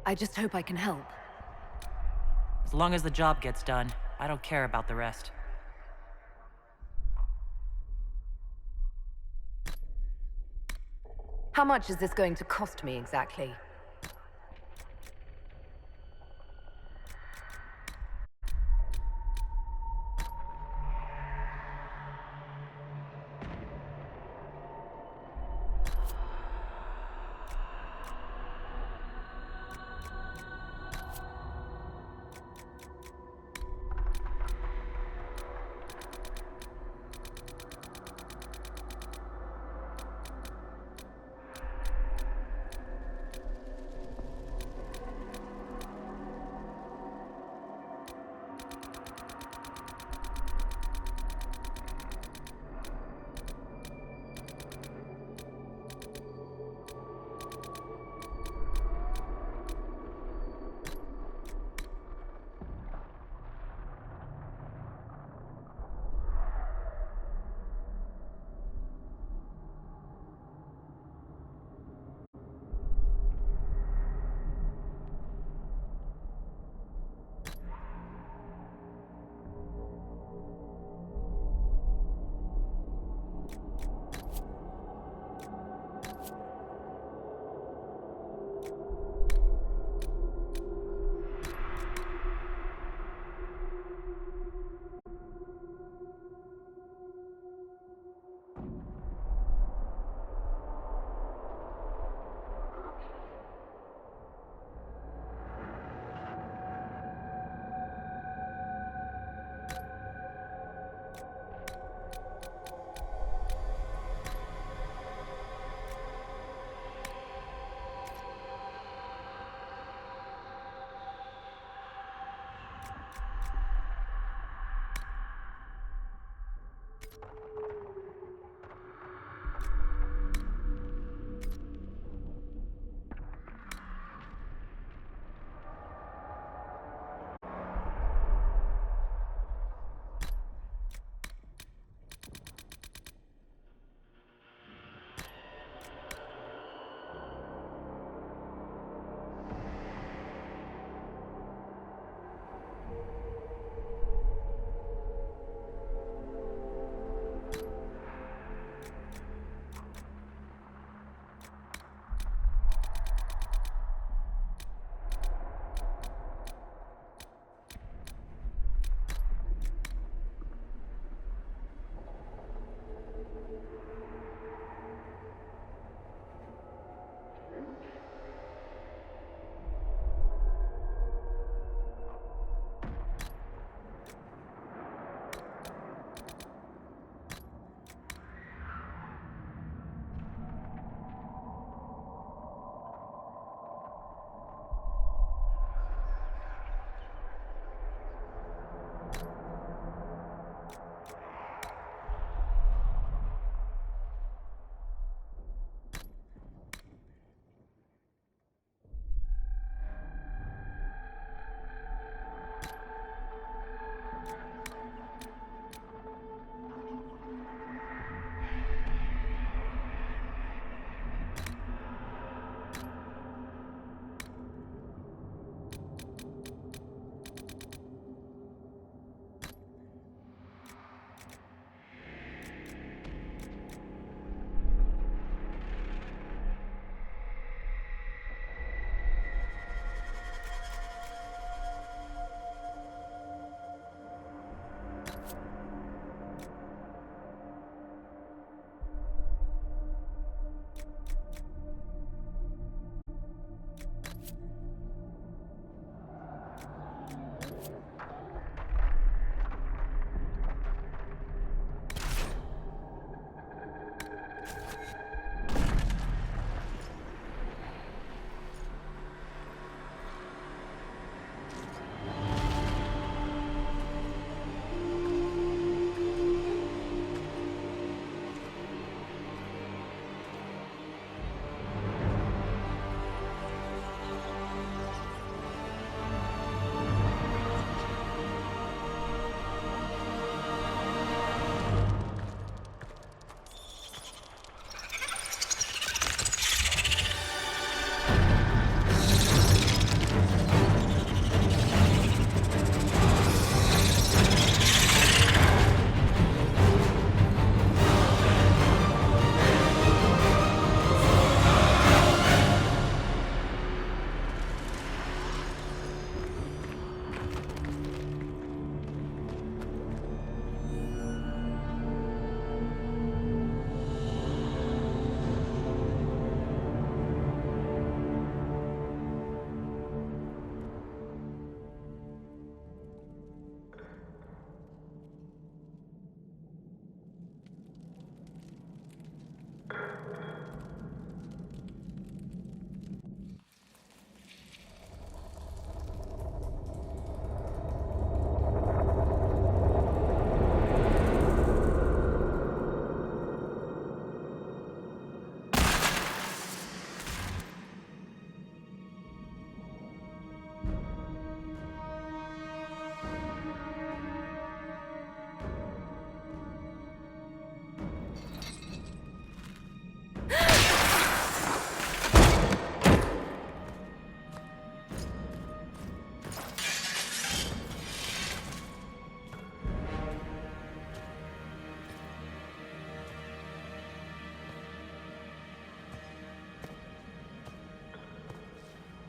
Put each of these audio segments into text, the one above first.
I just hope I can help. As long as the job gets done, I don't care about the rest. How much is this going to cost me exactly?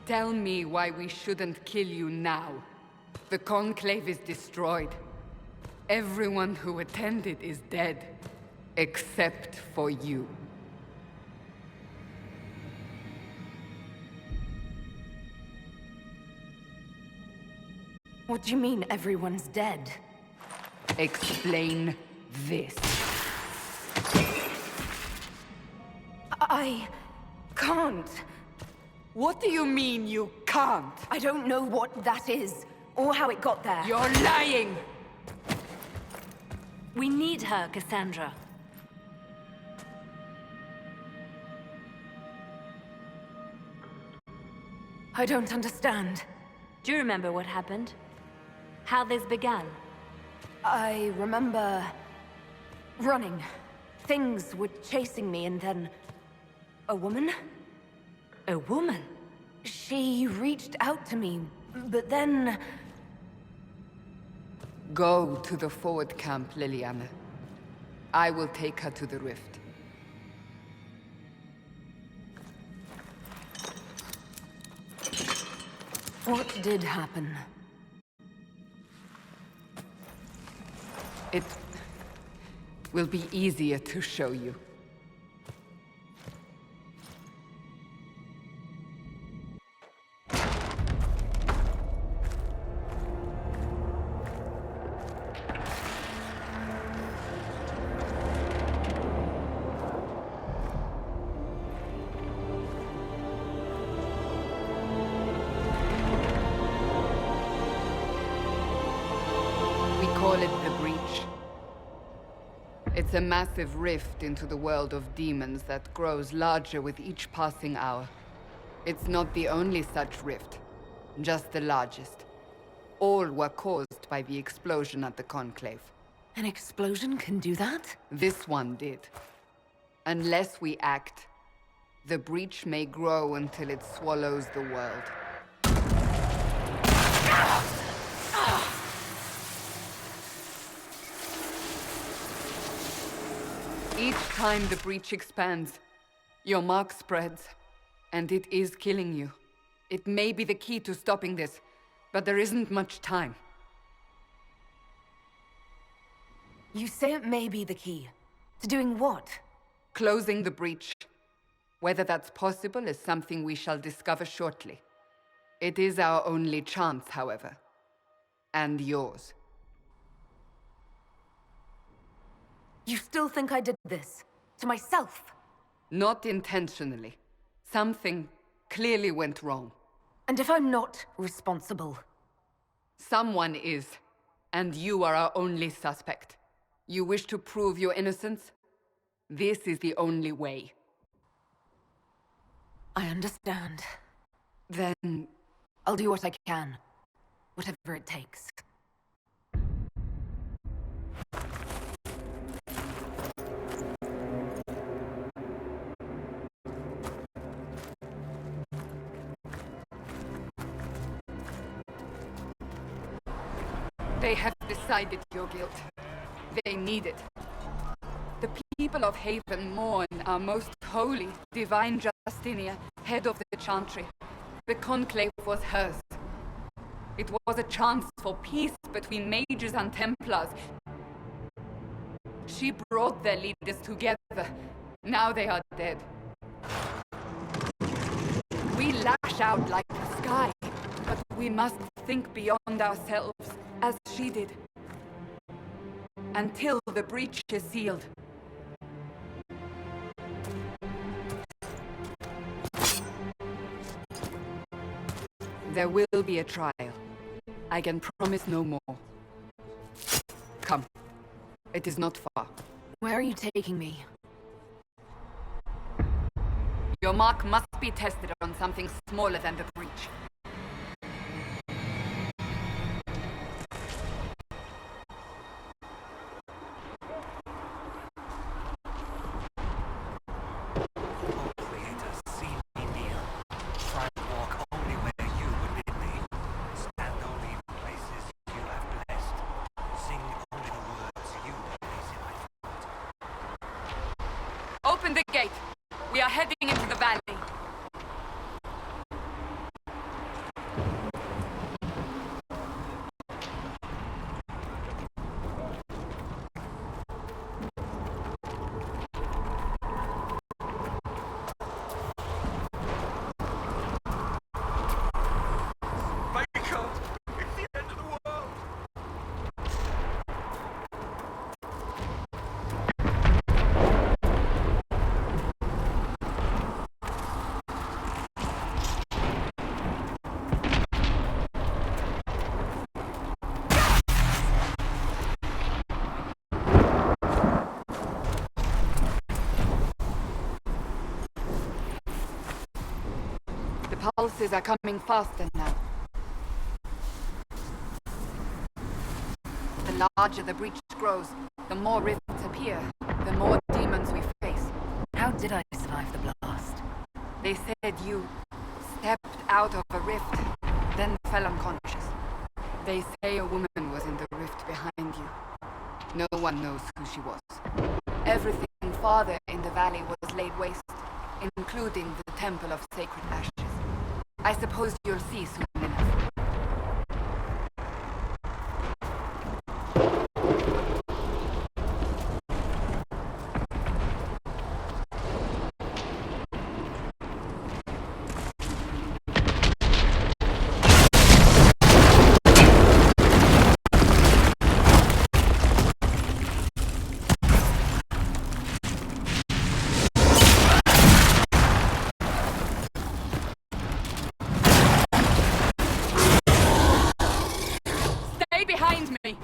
Tell me why we shouldn't kill you now. The Conclave is destroyed. Everyone who attended is dead. Except for you. What do you mean everyone's dead? Explain this. I can't. What do you mean you can't? I don't know what that is, or how it got there. You're lying! We need her, Cassandra. I don't understand. Do you remember what happened? How this began? I remember... running. Things were chasing me, and then... a woman? A woman? She reached out to me, but then... Go to the forward camp, Liliana. I will take her to the rift. What did happen? It will be easier to show you. Call it the Breach. It's a massive rift into the world of demons that grows larger with each passing hour. It's not the only such rift, just the largest. All were caused by the explosion at the Conclave. An explosion can do that? This one did. Unless we act, the Breach may grow until it swallows the world. Each time the Breach expands, your mark spreads, and it is killing you. It may be the key to stopping this, but there isn't much time. You say it may be the key. To doing what? Closing the Breach. Whether that's possible is something we shall discover shortly. It is our only chance, however. And yours. You still think I did this? To myself? Not intentionally. Something clearly went wrong. And if I'm not responsible? Someone is, and you are our only suspect. You wish to prove your innocence? This is the only way. I understand. Then... I'll do what I can. Whatever it takes. They have decided your guilt. They need it. The people of Haven mourn our most holy, divine Justinia, head of the Chantry. The Conclave was hers. It was a chance for peace between mages and Templars. She brought their leaders together. Now they are dead. We lash out like the sky, but we must think beyond ourselves, as she did. Until the breach is sealed. There will be a trial. I can promise no more. Come. It is not far. Where are you taking me? Your mark must be tested on something smaller than the breach. Open the gate. We are heading into the valley. pulses are coming faster now. The larger the breach grows, the more rifts appear, the more demons we face. How did I survive the blast? They said you stepped out of a rift, then fell unconscious. They say a woman was in the rift behind you. No one knows who she was. Everything farther in the valley was laid waste, including the Temple of Sacred Ashes. I suppose you'll see soon enough. Stay behind me!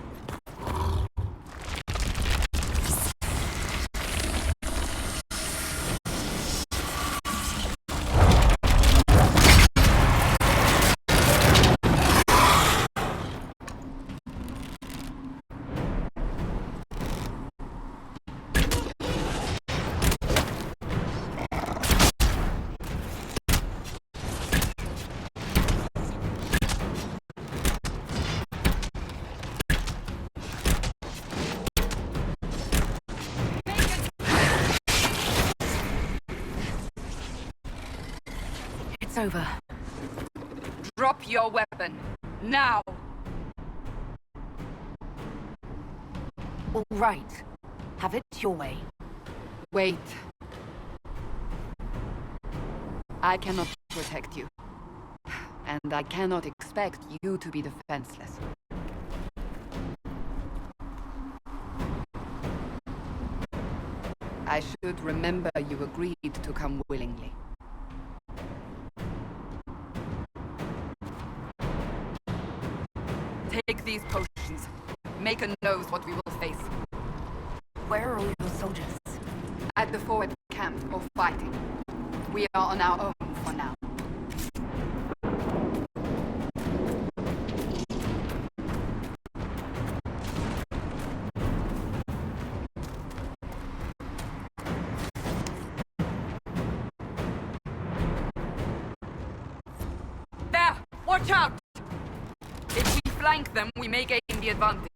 It's over. Drop your weapon. Now! All right. Have it your way. Wait. I cannot protect you. And I cannot expect you to be defenseless. I should remember you agreed to come willingly. Take these potions. Maker knows what we will face. Where are all your soldiers? At the forward camp, or fighting. We are on our own for now. There! Watch out! If we flank them, we may gain the advantage.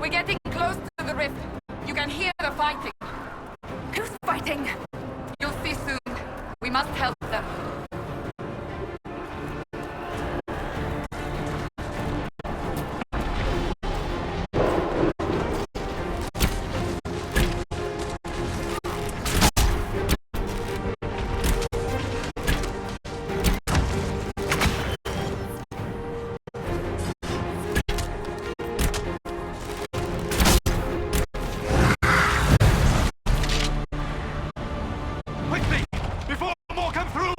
We're getting close to the rift. You can hear the fighting. Who's fighting? You'll see soon. We must help them. Quickly! Before more come through!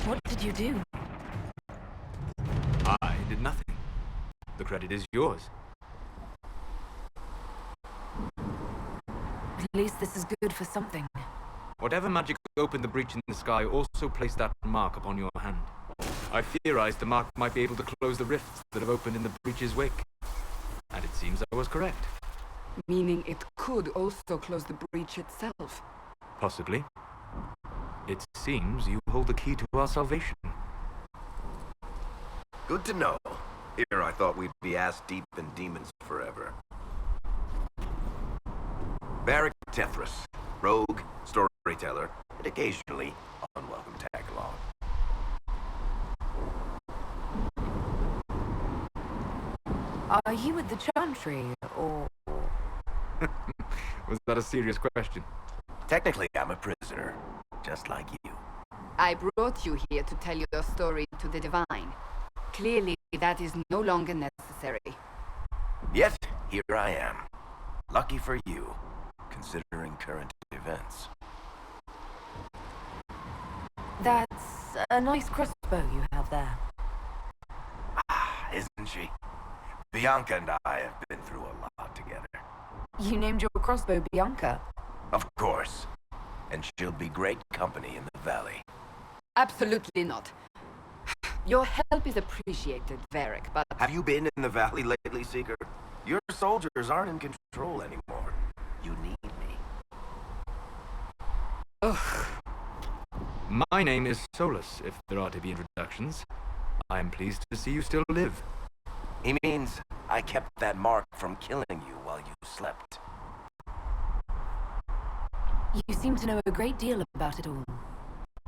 What did you do? I did nothing. The credit is yours. At least this is good for something. Whatever magic opened the breach in the sky also placed that mark upon your hand. I theorized the mark might be able to close the rifts that have opened in the breach's wake. And it seems I was correct. Meaning it could also close the breach itself. Possibly. It seems you hold the key to our salvation. Good to know. Here I thought we'd be ass-deep in demons forever. Varric Tethras, rogue, storyteller, and occasionally unwelcome tag-along. Are you with the Chantry, or... Was that a serious question? Technically, I'm a prisoner, just like you. I brought you here to tell your story to the Divine. Clearly, that is no longer necessary. Yet, here I am. Lucky for you, considering current events. That's a nice crossbow you have there. Ah, isn't she? Bianca and I have been through a lot together. You named your crossbow Bianca. Of course. And she'll be great company in the valley. Absolutely not. Your help is appreciated, Varric, but... Have you been in the valley lately, Seeker? Your soldiers aren't in control anymore. You need me. Ugh. My name is Solus, if there are to be introductions. I am pleased to see you still live. He means I kept that mark from killing you while you slept. You seem to know a great deal about it all.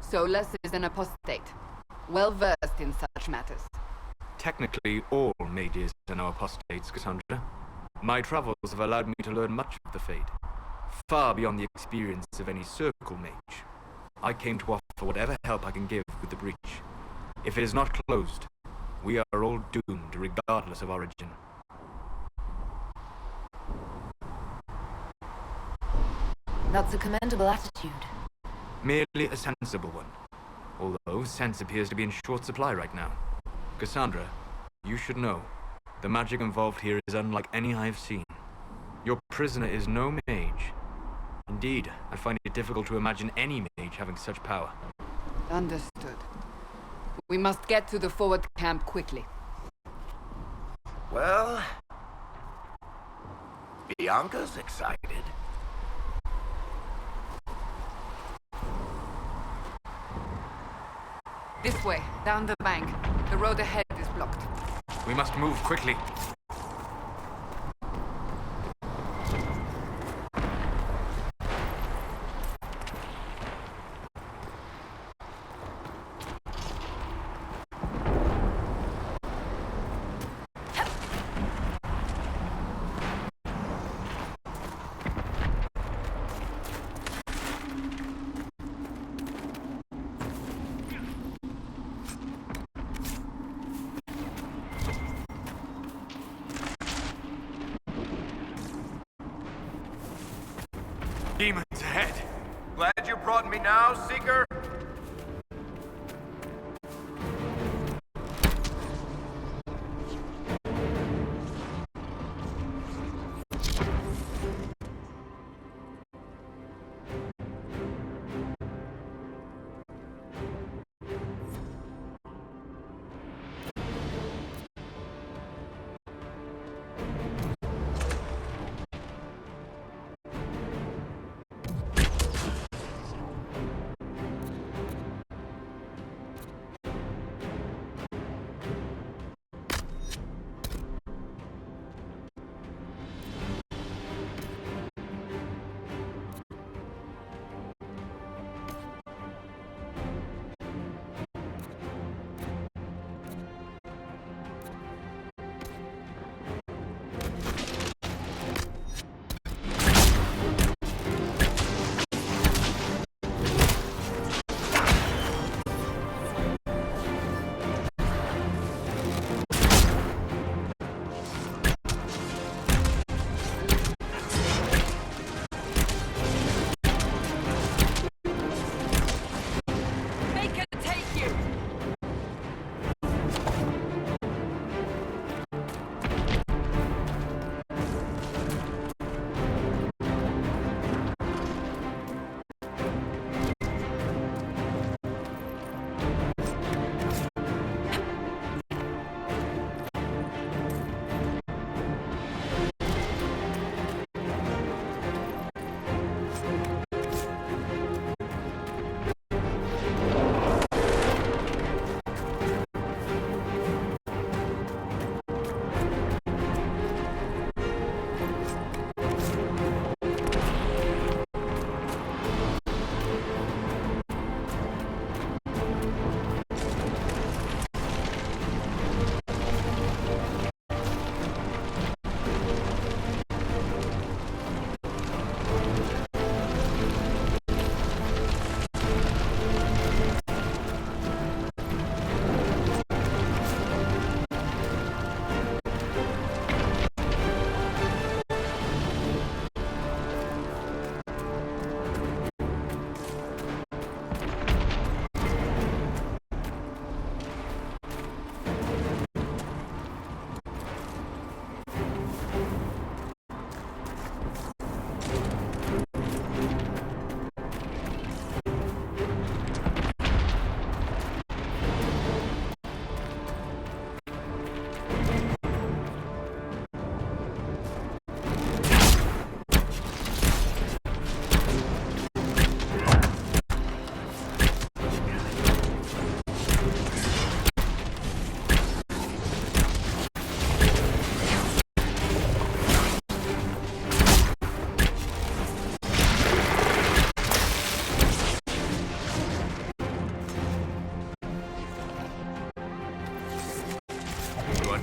Solus is an apostate, well-versed in such matters. Technically, all mages are now apostates, Cassandra. My travels have allowed me to learn much of the Fate, far beyond the experience of any circle mage. I came to offer whatever help I can give with the breach. If it is not closed, we are all doomed, regardless of origin. That's a commendable attitude. Merely a sensible one. Although sense appears to be in short supply right now. Cassandra, you should know, the magic involved here is unlike any I have seen. Your prisoner is no mage. Indeed, I find it difficult to imagine any mage having such power. Understood. We must get to the forward camp quickly. Well... Bianca's excited. This way, down the bank. The road ahead is blocked. We must move quickly. Demons ahead. Glad you brought me now, Seeker?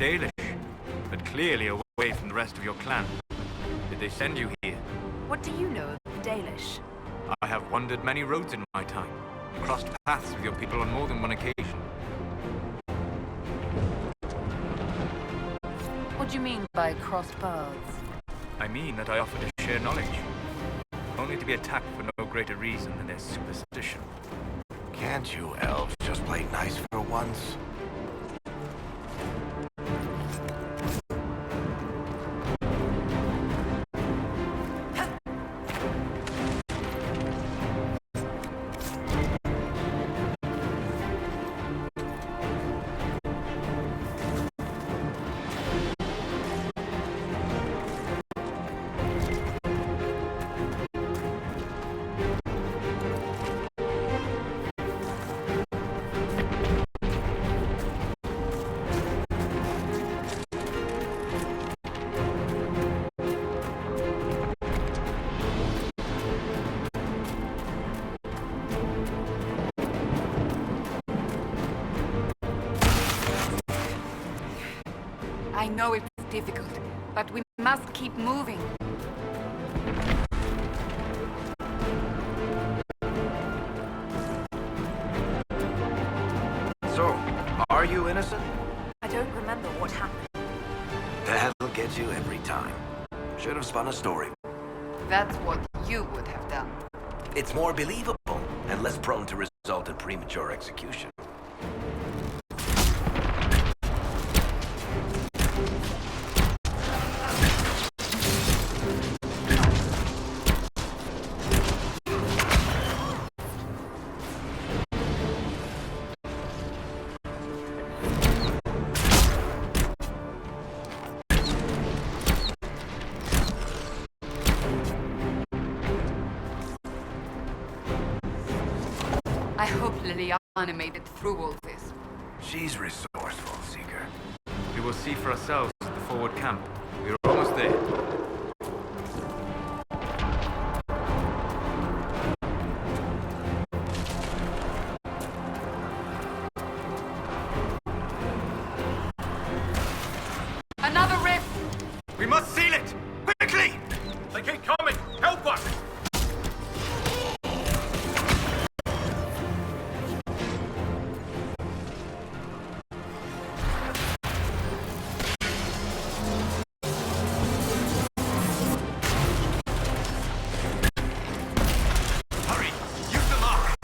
Dalish, but clearly away from the rest of your clan. Did they send you here? What do you know of the Dalish? I have wandered many roads in my time, crossed paths with your people on more than one occasion. What do you mean by crossed paths? I mean that I offer to share knowledge, only to be attacked for no greater reason than their superstition. Can't you elves just play nice for once? I know it's difficult, but we must keep moving. So, are you innocent? I don't remember what happened. That'll get you every time. Should have spun a story. That's what you would have done. It's more believable and less prone to result in premature execution. I hope Liliana made it through all this. She's resourceful, Seeker. We will see for ourselves at the forward camp. We're almost there. Another rift! We must seal it! Quickly! They keep coming! Help us! Hurry! Use the mark!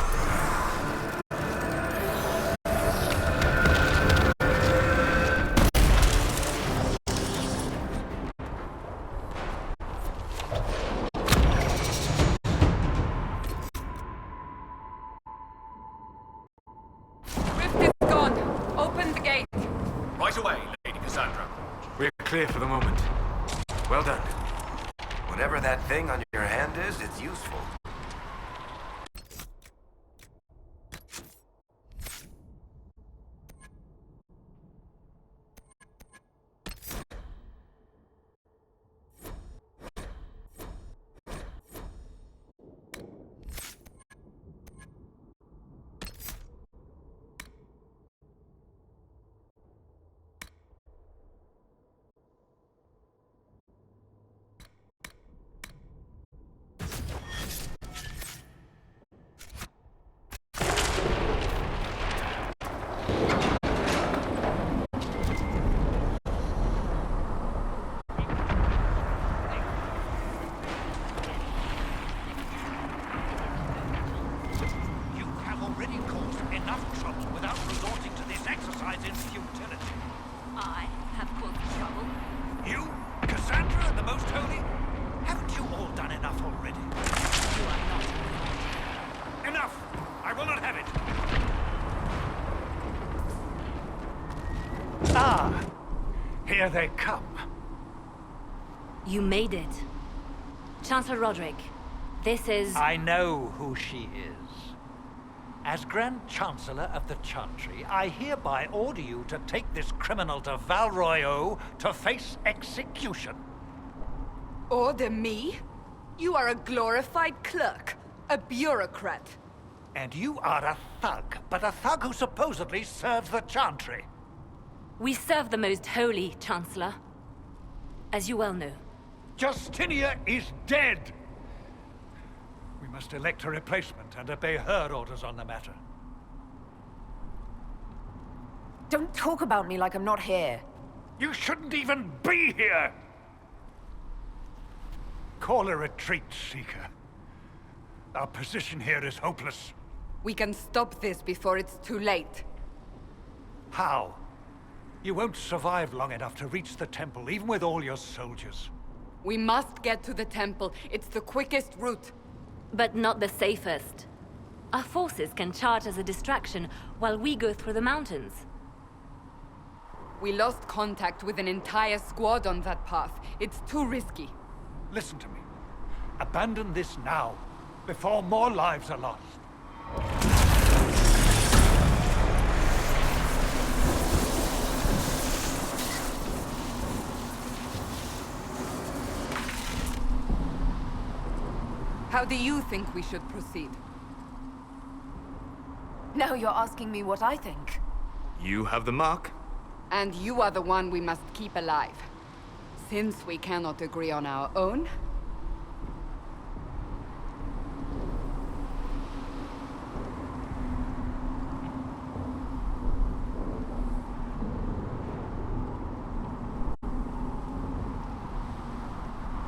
Rift is gone. Open the gate. Right away, Lady Cassandra. We're clear for the moment. Well done. Whatever that thing on your hand is, it's useful. You have already caused enough trouble without resorting to this exercise in futility. I have caused trouble. You, Cassandra, and the Most Holy? Haven't you all done enough already? You are not. Enough! I will not have it! Ah! Here they come. You made it. Chancellor Roderick, this is... I know who she is. As Grand Chancellor of the Chantry, I hereby order you to take this criminal to Val Royeaux to face execution. Order me? You are a glorified clerk, a bureaucrat. And you are a thug, but a thug who supposedly serves the Chantry. We serve the most holy, Chancellor. As you well know. Justinia is dead! We must elect a replacement and obey her orders on the matter. Don't talk about me like I'm not here. You shouldn't even be here! Call a retreat, Seeker. Our position here is hopeless. We can stop this before it's too late. How? You won't survive long enough to reach the temple, even with all your soldiers. We must get to the temple. It's the quickest route. But not the safest. Our forces can charge as a distraction while we go through the mountains. We lost contact with an entire squad on that path. It's too risky. Listen to me. Abandon this now, before more lives are lost. How do you think we should proceed? Now you're asking me what I think. You have the mark. And you are the one we must keep alive. Since we cannot agree on our own...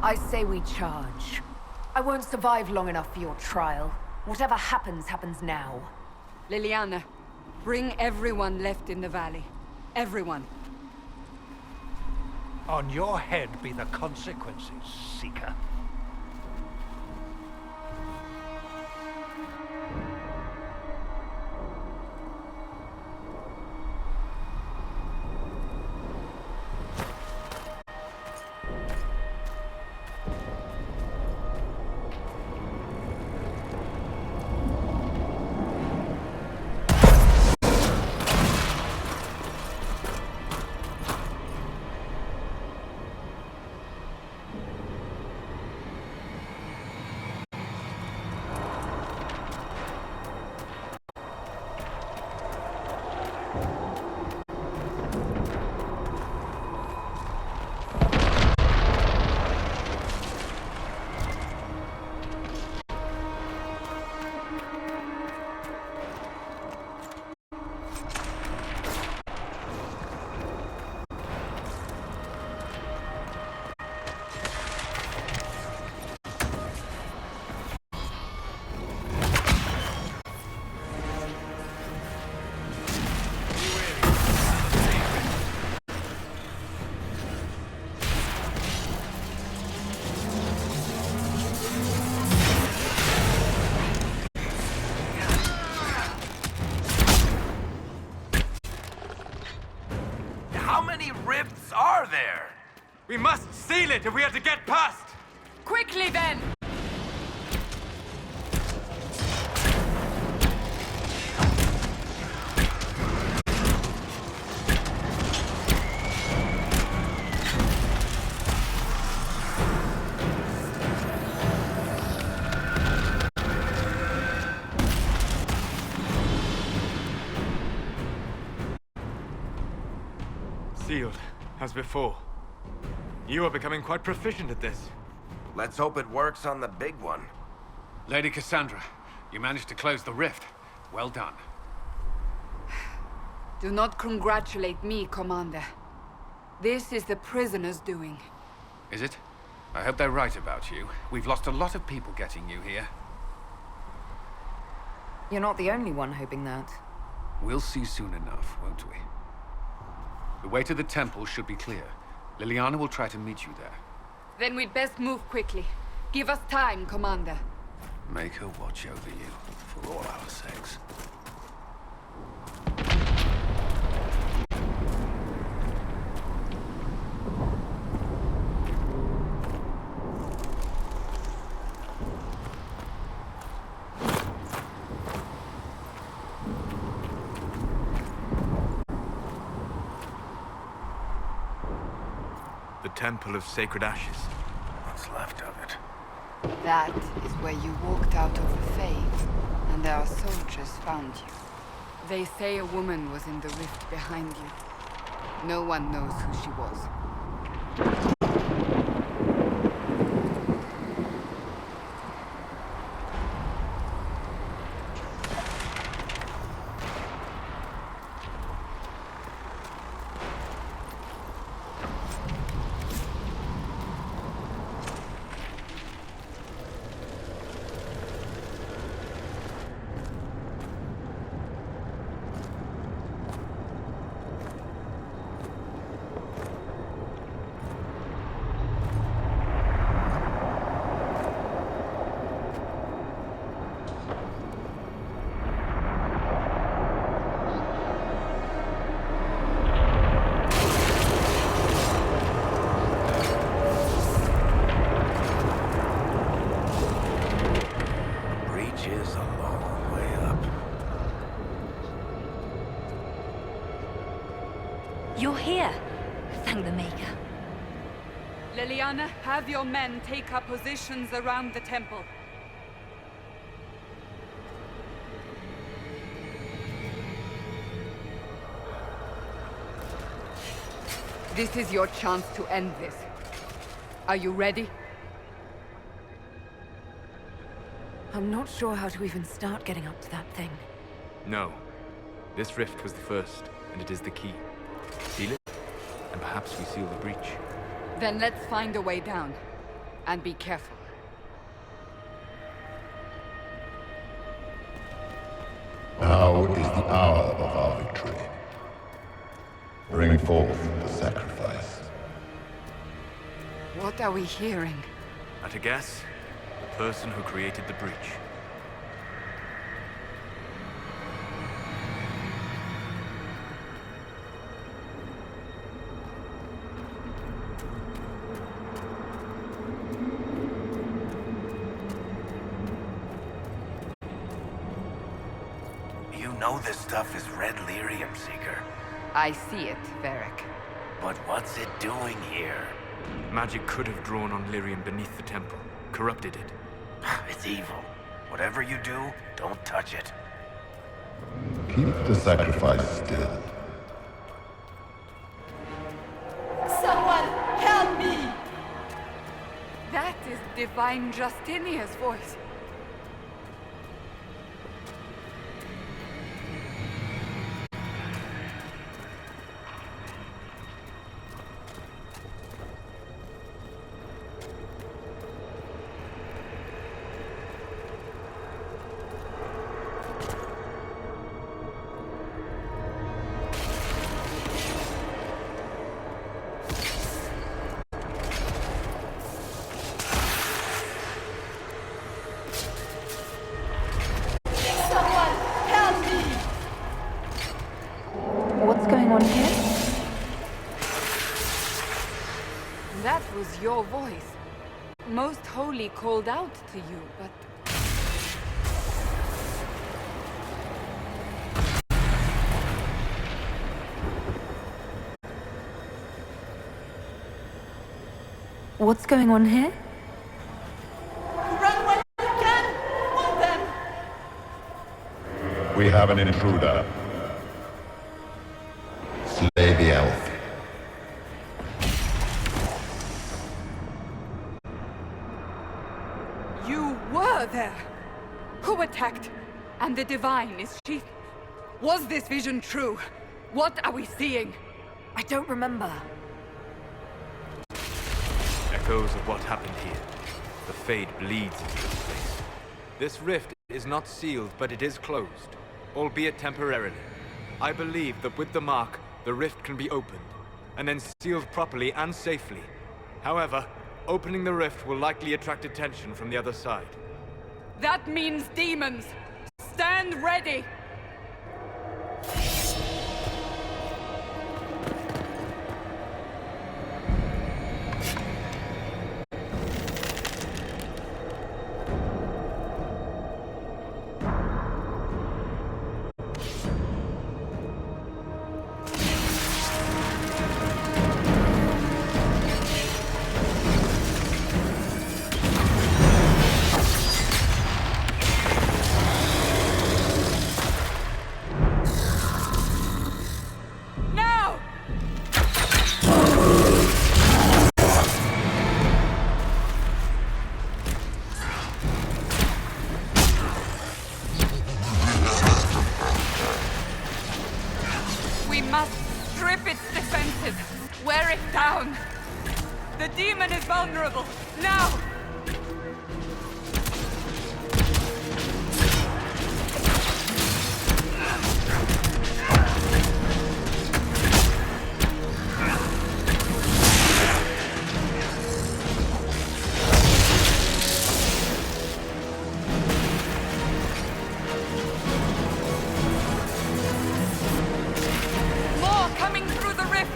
I say we charge. I won't survive long enough for your trial. Whatever happens, happens now. Liliana, bring everyone left in the valley. Everyone. On your head be the consequences, Seeker. How many rifts are there? We must seal it if we are to get past! Quickly then! Sealed, as before. You are becoming quite proficient at this. Let's hope it works on the big one. Lady Cassandra, you managed to close the rift. Well done. Do not congratulate me, Commander. This is the prisoners' doing. Is it? I hope they're right about you. We've lost a lot of people getting you here. You're not the only one hoping that. We'll see soon enough, won't we? The way to the temple should be clear. Liliana will try to meet you there. Then we'd best move quickly. Give us time, Commander. Make her watch over you, for all our sakes. The Temple of Sacred Ashes. What's left of it? That is where you walked out of the Fae, and our soldiers found you. They say a woman was in the rift behind you. No one knows who she was. You're here. Thank the Maker. Liliana, have your men take up positions around the temple. This is your chance to end this. Are you ready? I'm not sure how to even start getting up to that thing. No. This rift was the first, and it is the key. Seal it, and perhaps we seal the breach. Then let's find a way down. And be careful. Now is the hour of our victory. Bring forth the sacrifice. What are we hearing? At a guess, the person who created the breach. You know this stuff is red lyrium, Seeker. I see it, Varric. But what's it doing here? Magic could have drawn on lyrium beneath the temple, corrupted it. It's evil. Whatever you do, don't touch it. Keep the sacrifice still. Someone help me! That is Divine Justinia's voice. What's going on here? That was your voice. Most Holy called out to you, but... What's going on here? Run when you can! Hold them! We have an intruder. Slay the elf. You were there! Who attacked? And the Divine, is she... Was this vision true? What are we seeing? I don't remember. Echoes of what happened here. The Fade bleeds into this place. This rift is not sealed, but it is closed, albeit temporarily. I believe that with the mark, the rift can be opened, and then sealed properly and safely. However, opening the rift will likely attract attention from the other side. That means demons! Stand ready! Tear it down! The demon is vulnerable! Now! More coming through the rift!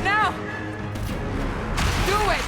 Now! Do it!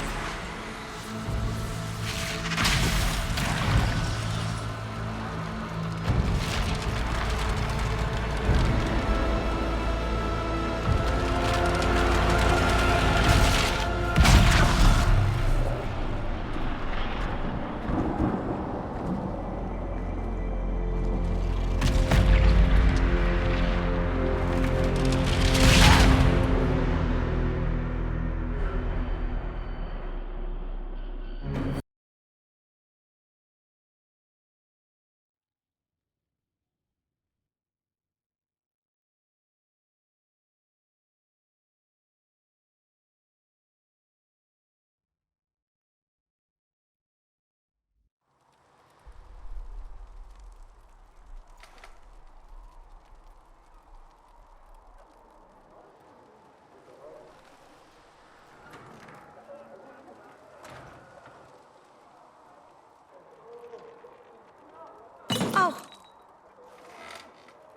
Oh!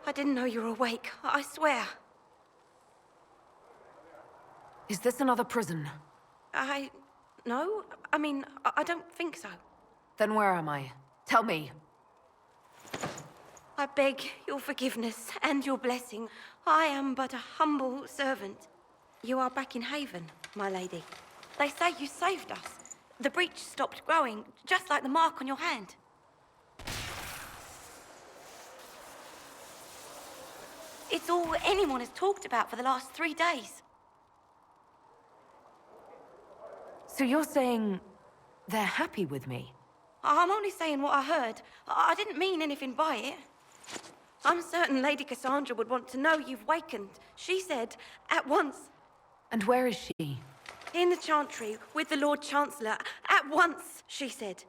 I didn't know you were awake, I swear. Is this another prison? No? I mean, I don't think so. Then where am I? Tell me. I beg your forgiveness and your blessing. I am but a humble servant. You are back in Haven, my lady. They say you saved us. The breach stopped growing, just like the mark on your hand. It's all anyone has talked about for the last 3 days. So you're saying they're happy with me? I'm only saying what I heard. I didn't mean anything by it. I'm certain Lady Cassandra would want to know you've wakened. She said, at once. And where is she? In the Chantry, with the Lord Chancellor. At once, she said.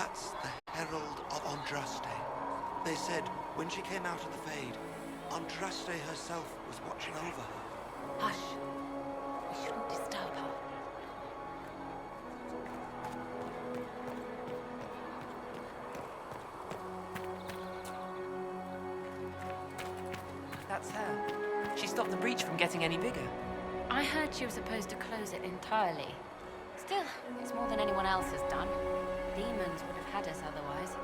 That's the Herald of Andraste. They said when she came out of the Fade, Andraste herself was watching over her. Hush. We shouldn't disturb her. That's her. She stopped the breach from getting any bigger. I heard she was supposed to close it entirely. Still, it's more than anyone else has done. Demons would have had us otherwise.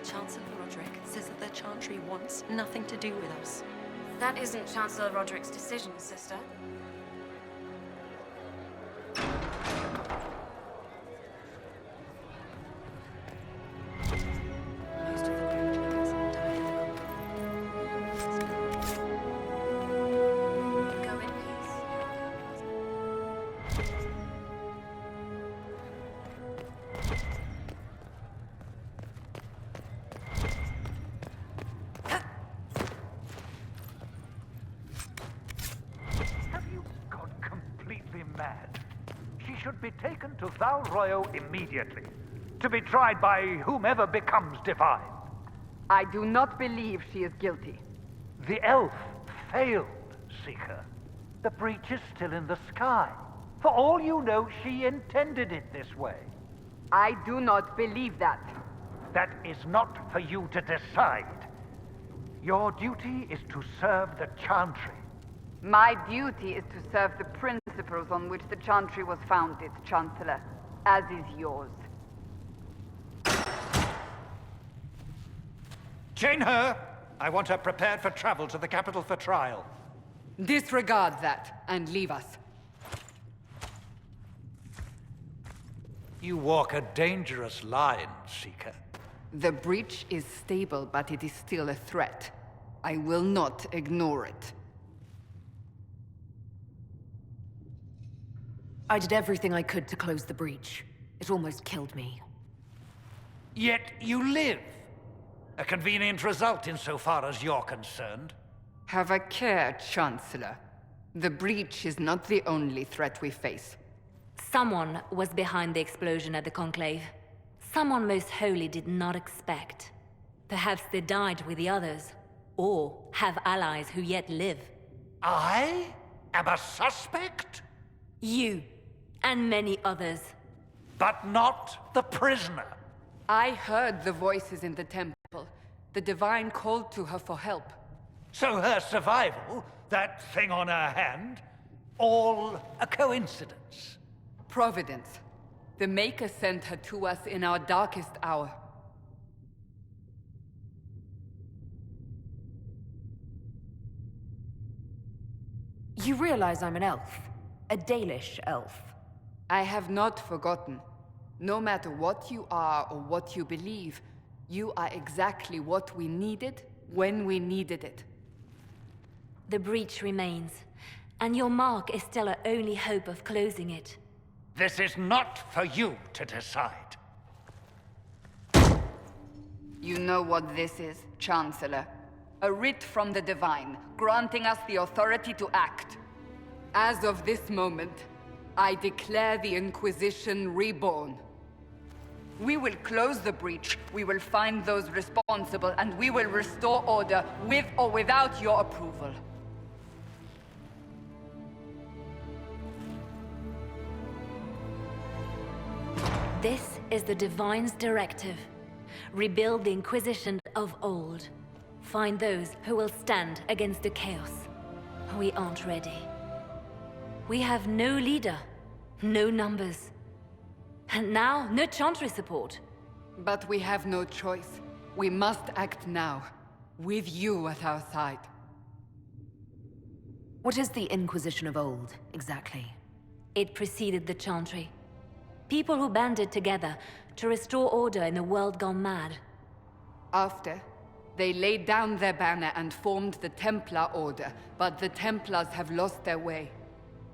Chancellor Roderick says that the Chantry wants nothing to do with us. That isn't Chancellor Roderick's decision, sister. Should be taken to Val Royo immediately, to be tried by whomever becomes divine. I do not believe she is guilty. The elf failed, Seeker. The breach is still in the sky. For all you know, she intended it this way. I do not believe that. That is not for you to decide. Your duty is to serve the Chantry. My duty is to serve the principles on which the Chantry was founded, Chancellor, as is yours. Chain her! I want her prepared for travel to the capital for trial. Disregard that, and leave us. You walk a dangerous line, Seeker. The breach is stable, but it is still a threat. I will not ignore it. I did everything I could to close the breach. It almost killed me. Yet you live. A convenient result insofar as you're concerned. Have a care, Chancellor. The breach is not the only threat we face. Someone was behind the explosion at the Conclave. Someone Most Holy did not expect. Perhaps they died with the others, or have allies who yet live. I am a suspect? You, and many others. But not the prisoner. I heard the voices in the temple. The Divine called to her for help. So her survival, that thing on her hand, all a coincidence? Providence. The Maker sent her to us in our darkest hour. You realize I'm an elf? A Dalish elf. I have not forgotten. No matter what you are or what you believe, you are exactly what we needed when we needed it. The breach remains, and your mark is still our only hope of closing it. This is not for you to decide. You know what this is, Chancellor. A writ from the Divine, granting us the authority to act. As of this moment, I declare the Inquisition reborn. We will close the breach, we will find those responsible, and we will restore order with or without your approval. This is the Divine's directive. Rebuild the Inquisition of old. Find those who will stand against the chaos. We aren't ready. We have no leader, no numbers. And now, no Chantry support. But we have no choice. We must act now, with you at our side. What is the Inquisition of old, exactly? It preceded the Chantry. People who banded together to restore order in a world gone mad. After, they laid down their banner and formed the Templar Order, but the Templars have lost their way.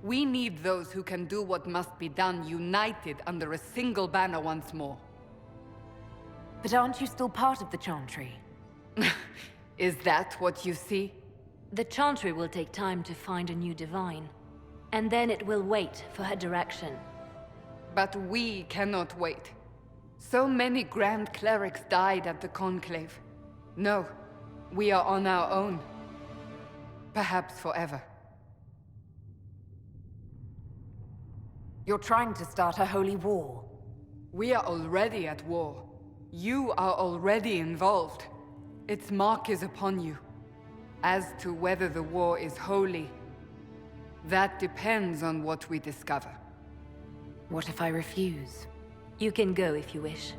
We need those who can do what must be done, united under a single banner once more. But aren't you still part of the Chantry? Is that what you see? The Chantry will take time to find a new divine, and then it will wait for her direction. But we cannot wait. So many Grand Clerics died at the Conclave. No, we are on our own. Perhaps forever. You're trying to start a holy war. We are already at war. You are already involved. Its mark is upon you. As to whether the war is holy, that depends on what we discover. What if I refuse? You can go if you wish.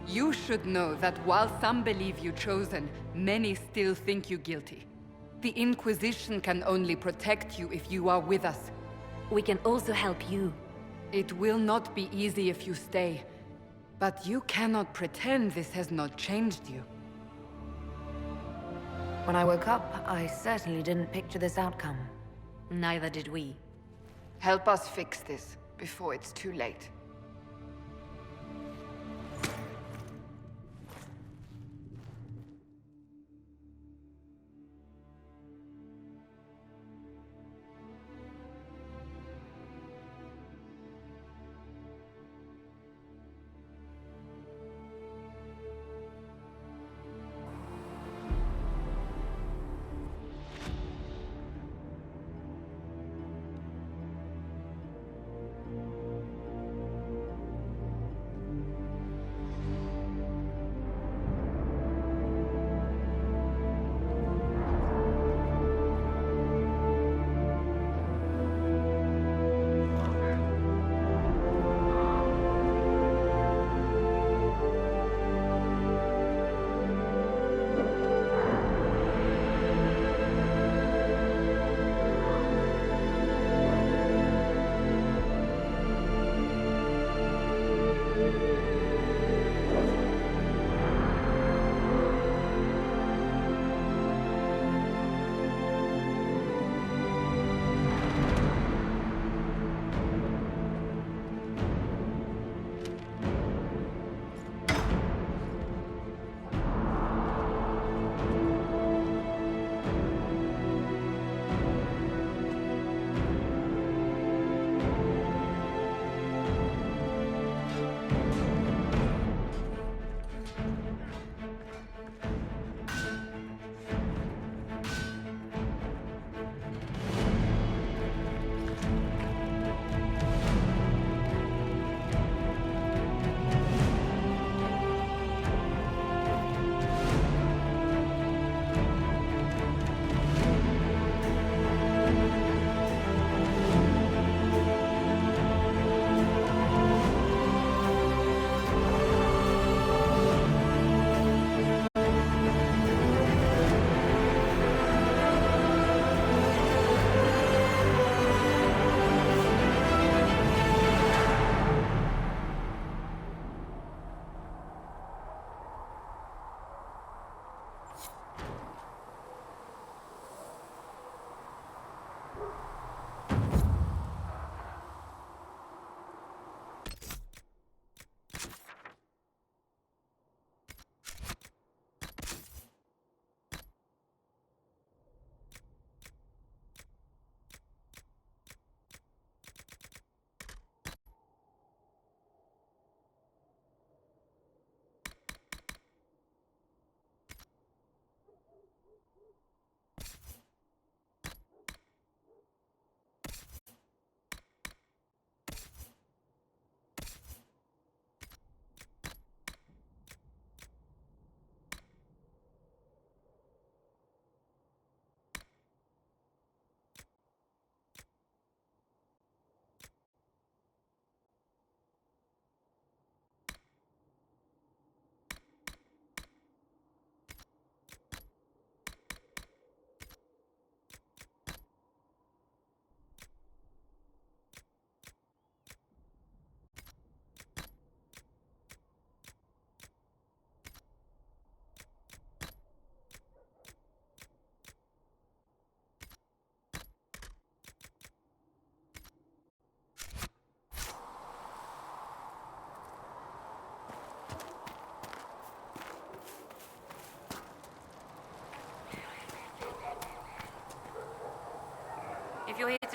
You should know that while some believe you chosen, many still think you guilty. The Inquisition can only protect you if you are with us. We can also help you. It will not be easy if you stay, but you cannot pretend this has not changed you. When I woke up, I certainly didn't picture this outcome. Neither did we. Help us fix this before it's too late.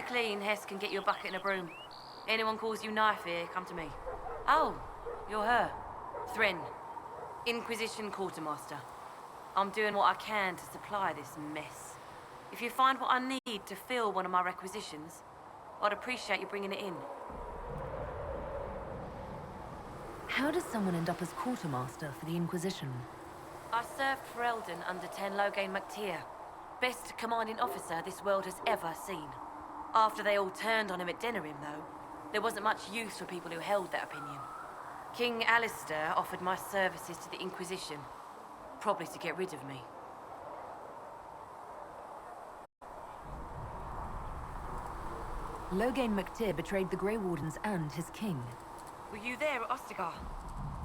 to clean, Hess can get you a bucket and a broom. Anyone calls you knife here, come to me. Oh, you're her. Thren, Inquisition Quartermaster. I'm doing what I can to supply this mess. If you find what I need to fill one of my requisitions, I'd appreciate you bringing it in. How does someone end up as quartermaster for the Inquisition? I served for Eldon under Ten Loghain MacTier, best commanding officer this world has ever seen. After they all turned on him at Denerim, though, there wasn't much use for people who held that opinion. King Alistair offered my services to the Inquisition, probably to get rid of me. Loghain MacTier betrayed the Grey Wardens and his king. Were you there at Ostagar?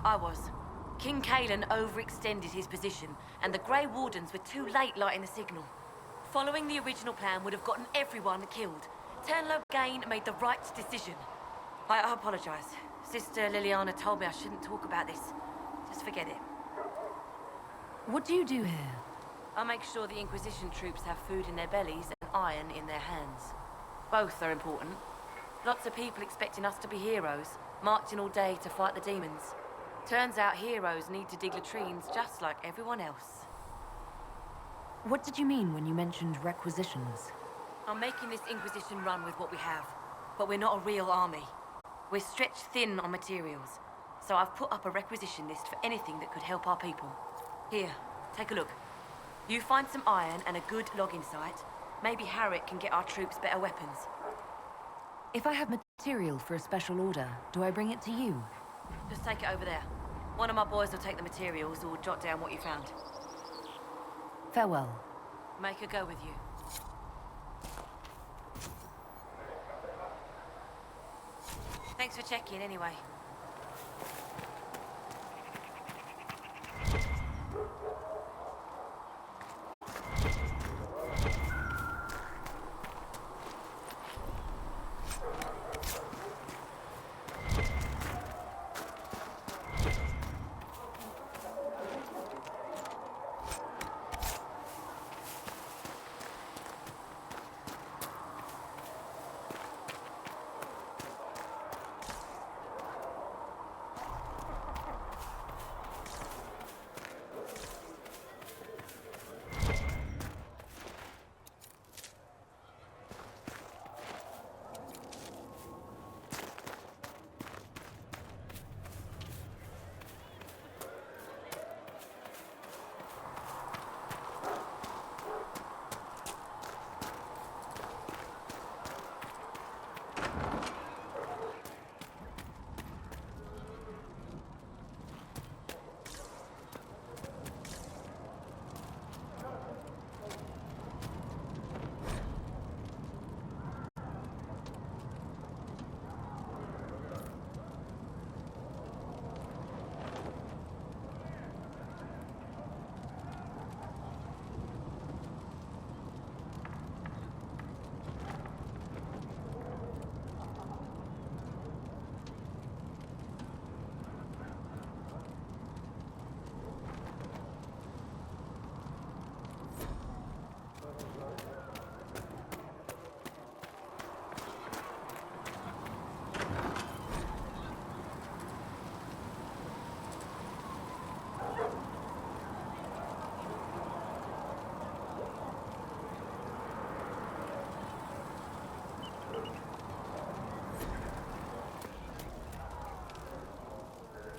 I was. King Cailan overextended his position, and the Grey Wardens were too late lighting the signal. Following the original plan would have gotten everyone killed. Ten Loghain made the right decision. I apologize. Sister Liliana told me I shouldn't talk about this. Just forget it. What do you do here? I make sure the Inquisition troops have food in their bellies and iron in their hands. Both are important. Lots of people expecting us to be heroes, marching all day to fight the demons. Turns out heroes need to dig latrines just like everyone else. What did you mean when you mentioned requisitions? I'm making this Inquisition run with what we have, but we're not a real army. We're stretched thin on materials, so I've put up a requisition list for anything that could help our people. Here, take a look. You find some iron and a good logging site, maybe Harriet can get our troops better weapons. If I have material for a special order, do I bring it to you? Just take it over there. One of my boys will take the materials or jot down what you found. Farewell. Make a go with you. Thanks for checking anyway.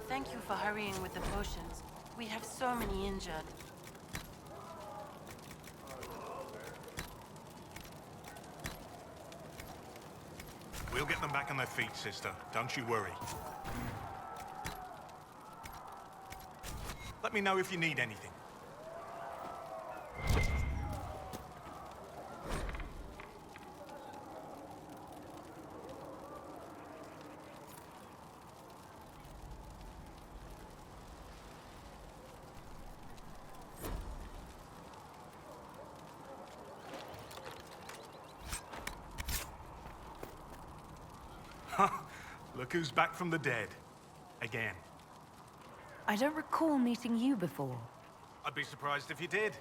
Thank you for hurrying with the potions. We have so many injured. We'll get them back on their feet, sister. Don't you worry. Let me know if you need anything. Look who's back from the dead. Again. I don't recall meeting you before. I'd be surprised if you did.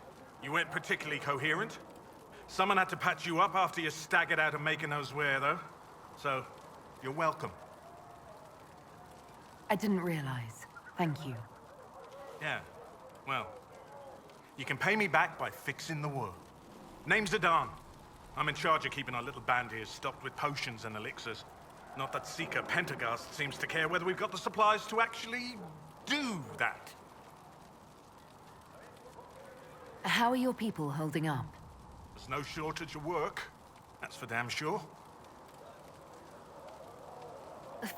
You weren't particularly coherent. Someone had to patch you up after you staggered out of Mykonos Wear, though. So, you're welcome. I didn't realize. Thank you. Yeah, well, you can pay me back by fixing the world. Name's Zidane. I'm in charge of keeping our little band here stocked with potions and elixirs. Not that Seeker Pentagast seems to care whether we've got the supplies to actually do that. How are your people holding up? There's no shortage of work. That's for damn sure.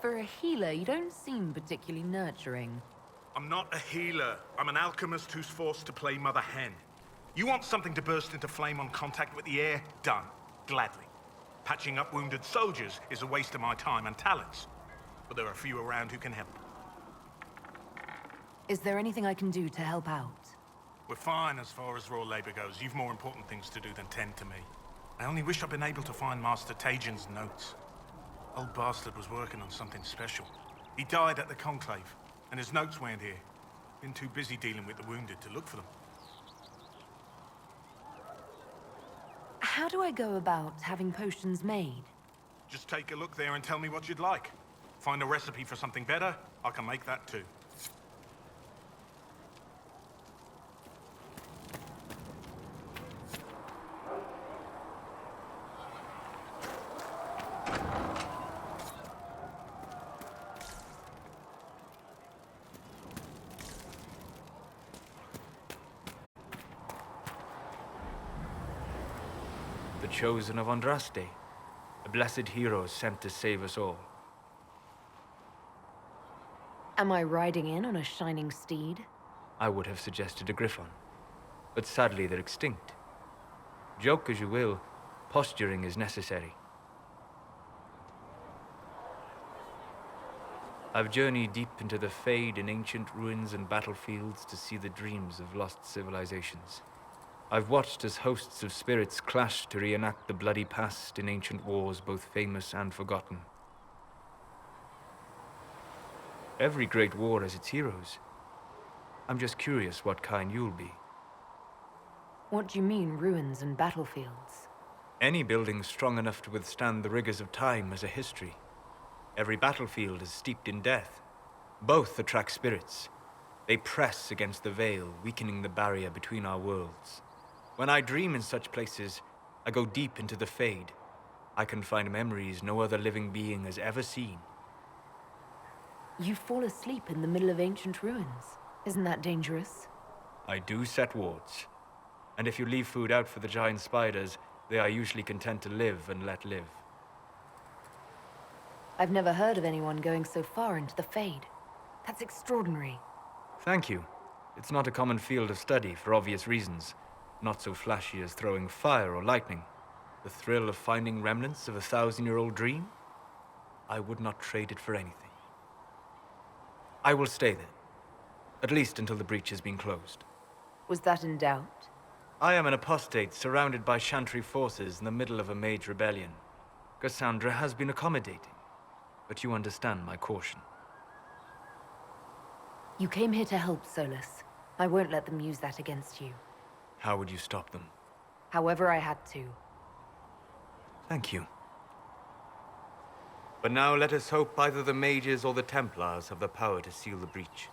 For a healer, you don't seem particularly nurturing. I'm not a healer. I'm an alchemist who's forced to play Mother Hen. You want something to burst into flame on contact with the air? Done. Gladly. Patching up wounded soldiers is a waste of my time and talents. But there are a few around who can help. Is there anything I can do to help out? We're fine as far as raw labor goes. You've more important things to do than tend to me. I only wish I'd been able to find Master Tajin's notes. Old bastard was working on something special. He died at the Conclave, and his notes weren't here. Been too busy dealing with the wounded to look for them. How do I go about having potions made? Just take a look there and tell me what you'd like. Find a recipe for something better, I can make that too. The chosen of Andraste, a blessed hero sent to save us all. Am I riding in on a shining steed? I would have suggested a griffon, but sadly they're extinct. Joke as you will, posturing is necessary. I've journeyed deep into the Fade in ancient ruins and battlefields to see the dreams of lost civilizations. I've watched as hosts of spirits clash to reenact the bloody past in ancient wars, both famous and forgotten. Every great war has its heroes. I'm just curious what kind you'll be. What do you mean, ruins and battlefields? Any building strong enough to withstand the rigors of time has a history. Every battlefield is steeped in death. Both attract spirits. They press against the veil, weakening the barrier between our worlds. When I dream in such places, I go deep into the Fade. I can find memories no other living being has ever seen. You fall asleep in the middle of ancient ruins. Isn't that dangerous? I do set wards. And if you leave food out for the giant spiders, they are usually content to live and let live. I've never heard of anyone going so far into the Fade. That's extraordinary. Thank you. It's not a common field of study for obvious reasons. Not so flashy as throwing fire or lightning. The thrill of finding remnants of a 1,000-year-old dream? I would not trade it for anything. I will stay there. At least until the breach has been closed. Was that in doubt? I am an apostate surrounded by Chantry forces in the middle of a mage rebellion. Cassandra has been accommodating, but you understand my caution. You came here to help, Solus. I won't let them use that against you. How would you stop them? However I had to. Thank you. But now let us hope either the mages or the Templars have the power to seal the breach.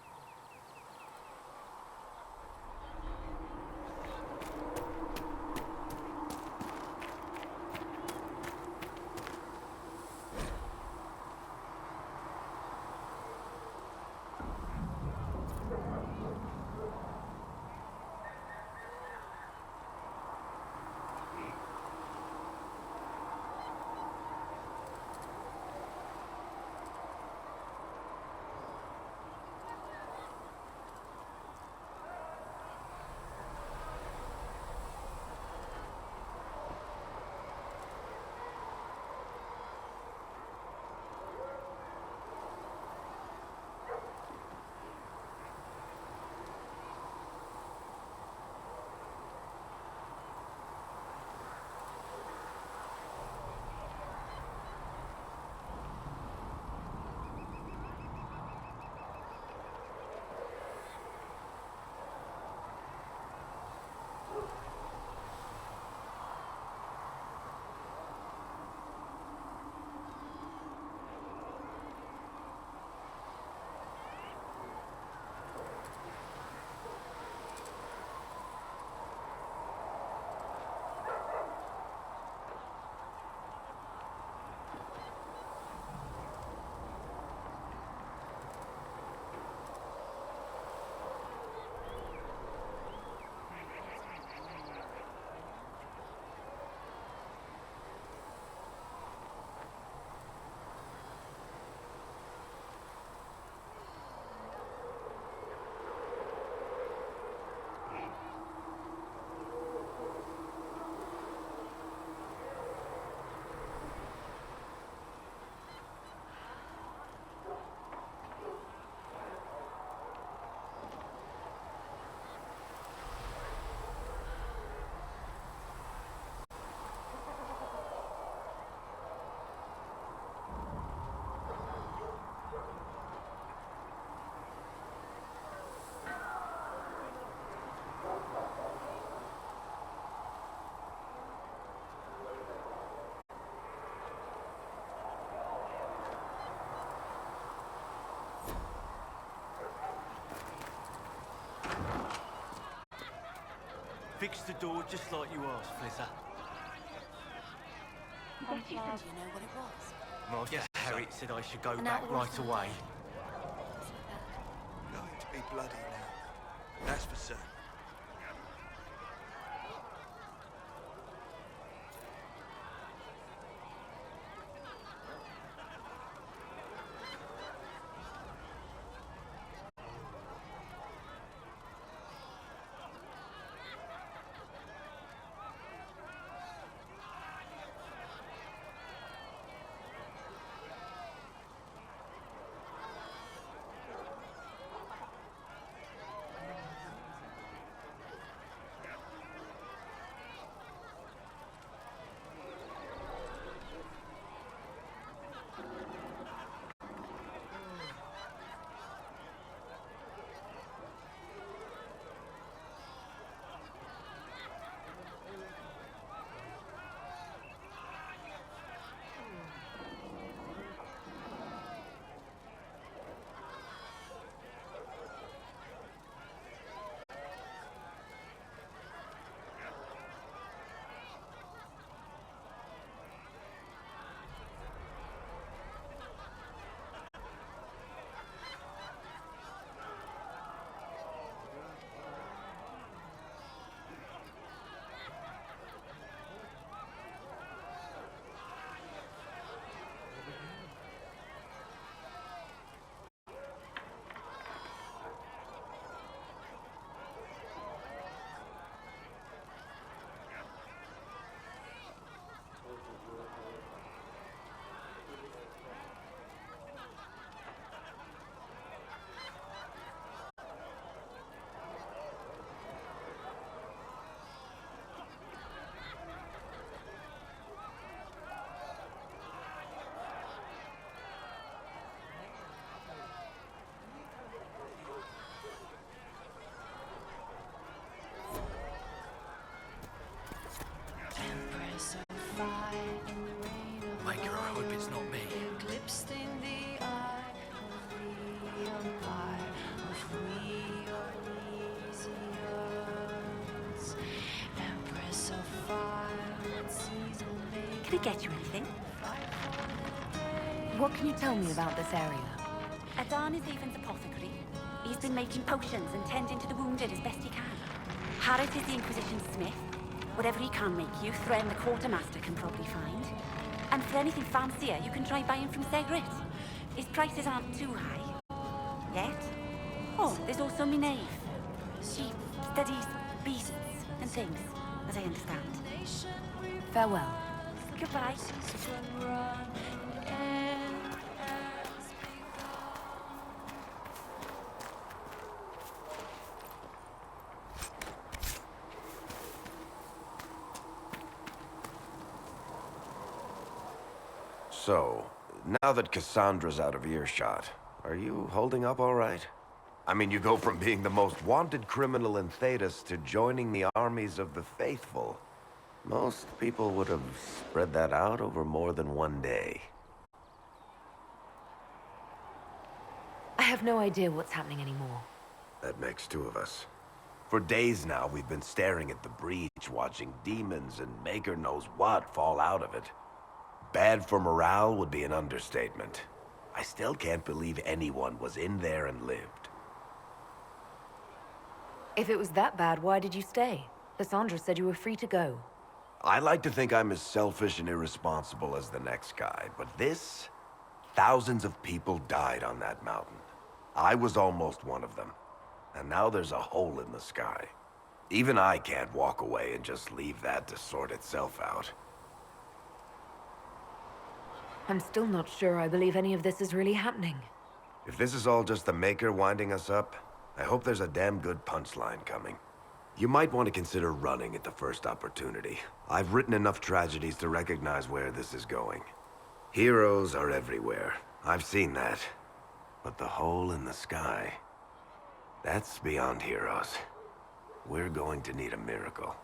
Fix the door just like you asked, Flizzer. Do you know what it was? Master Harriet said I should go An back outlaw right away. Going to be bloody now. That's for certain. Maker, I hope it's not me. Can I get you anything? What can you tell me about this area? Adan is Haven's apothecary. He's been making potions and tending to the wounded as best he can. Harriet is the Inquisition smith. Whatever he can make you, Thren the quartermaster can probably find. And for anything fancier, you can try buying from Segret. His prices aren't too high. Yet. Oh, there's also Minave. She studies beasts and things, as I understand. Farewell. Goodbye. So, now that Cassandra's out of earshot, are you holding up all right? I mean, you go from being the most wanted criminal in Thedas to joining the armies of the faithful. Most people would have spread that out over more than one day. I have no idea what's happening anymore. That makes two of us. For days now, we've been staring at the breach, watching demons and Maker knows what fall out of it. Bad for morale would be an understatement. I still can't believe anyone was in there and lived. If it was that bad, why did you stay? Cassandra said you were free to go. I like to think I'm as selfish and irresponsible as the next guy, but this... Thousands of people died on that mountain. I was almost one of them. And now there's a hole in the sky. Even I can't walk away and just leave that to sort itself out. I'm still not sure I believe any of this is really happening. If this is all just the Maker winding us up, I hope there's a damn good punchline coming. You might want to consider running at the first opportunity. I've written enough tragedies to recognize where this is going. Heroes are everywhere. I've seen that. But the hole in the sky... that's beyond heroes. We're going to need a miracle.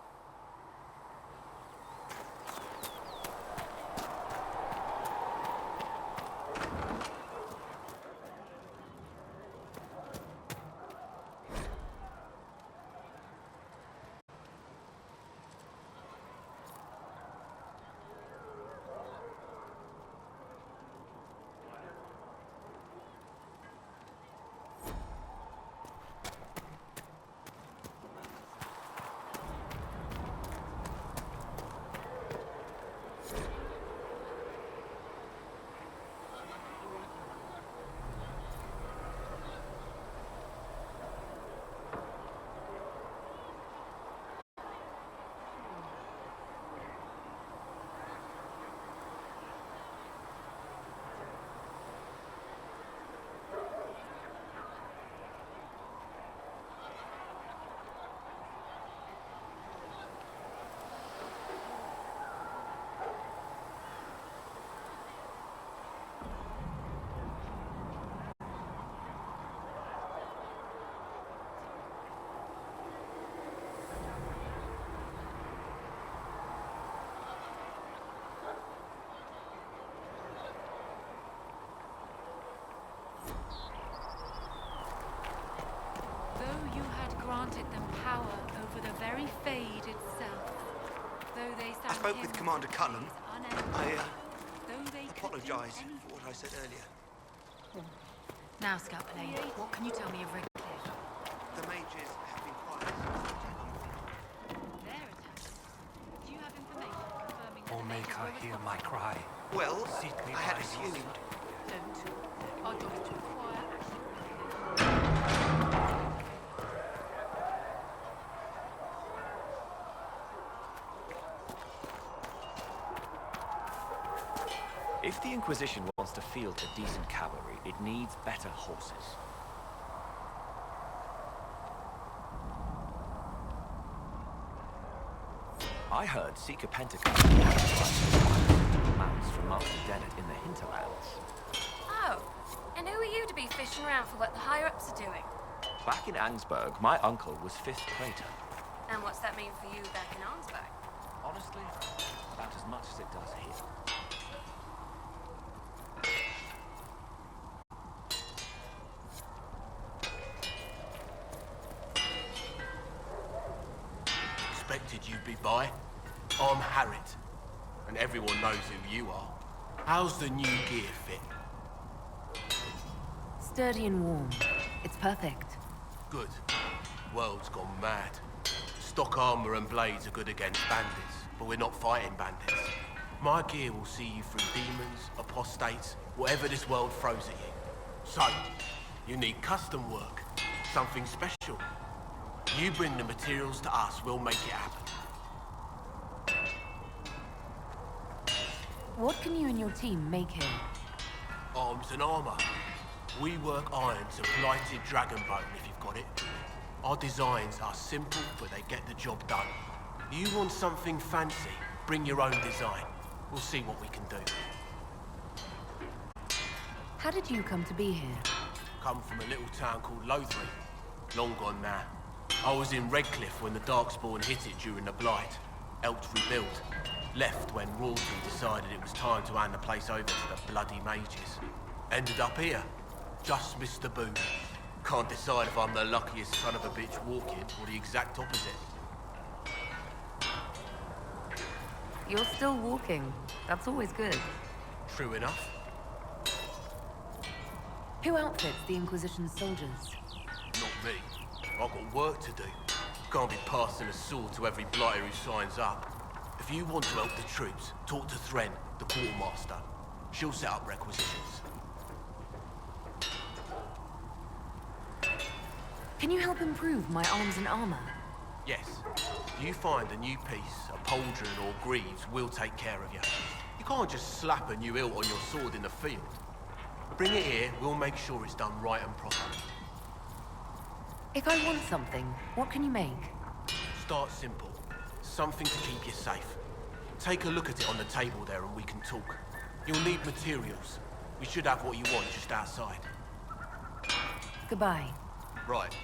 spoke with Commander Cullen. I apologize for what I said earlier. Now, Scout Lane, what can you tell me of Redcliffe? The mages have been quiet. Their attacks. Do you have information confirming Or make her hear my cry. Well, Seek me I had by your assumed. Don't. Our jobs to require action. If the Inquisition wants to field a decent cavalry, it needs better horses. I heard Seeker Pentacon mounts from Master Dennett in the hinterlands. Oh, and who are you to be fishing around for what the higher-ups are doing? Back in Angsburg, my uncle was 5th Praetor. And what's that mean for you back in Arnsberg? Honestly, about as much as it does here. Expected you'd be by. I'm Harriet, and everyone knows who you are. How's the new gear fit? Sturdy and warm. It's perfect. Good. World's gone mad. Stock armor and blades are good against bandits, but we're not fighting bandits. My gear will see you through demons, apostates, whatever this world throws at you. So, you need custom work, something special. You bring the materials to us, we'll make it happen. What can you and your team make here? Arms and armor. We work iron to blighted dragon bone if you've got it. Our designs are simple, but they get the job done. You want something fancy, bring your own design. We'll see what we can do. How did you come to be here? Come from a little town called Lothbury. Long gone now. I was in Redcliffe when the Darkspawn hit it during the Blight. Helped rebuild. Left when royalty decided it was time to hand the place over to the bloody mages. Ended up here. Just missed the boom. Can't decide if I'm the luckiest son of a bitch walking or the exact opposite. You're still walking. That's always good. True enough. Who outfits the Inquisition's soldiers? Not me. I've got work to do. Can't be passing a sword to every blighter who signs up. If you want to help the troops, talk to Thren, the quartermaster. She'll set up requisitions. Can you help improve my arms and armor? Yes. If you find a new piece, a pauldron or greaves, we'll take care of you. You can't just slap a new hilt on your sword in the field. Bring it here, we'll make sure it's done right and proper. If I want something, what can you make? Start simple. Something to keep you safe. Take a look at it on the table there and we can talk. You'll need materials. We should have what you want just outside. Goodbye. Right.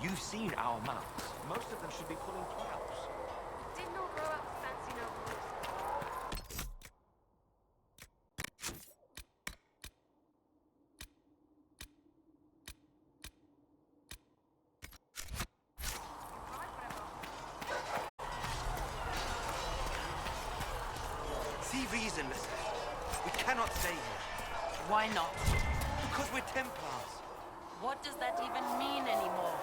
You've seen our mounts. Most of them should be pulling plows. Didn't all grow up with fancy nobles. See reason, mister. We cannot stay here. Why not? Because we're Templars. What does that even mean anymore?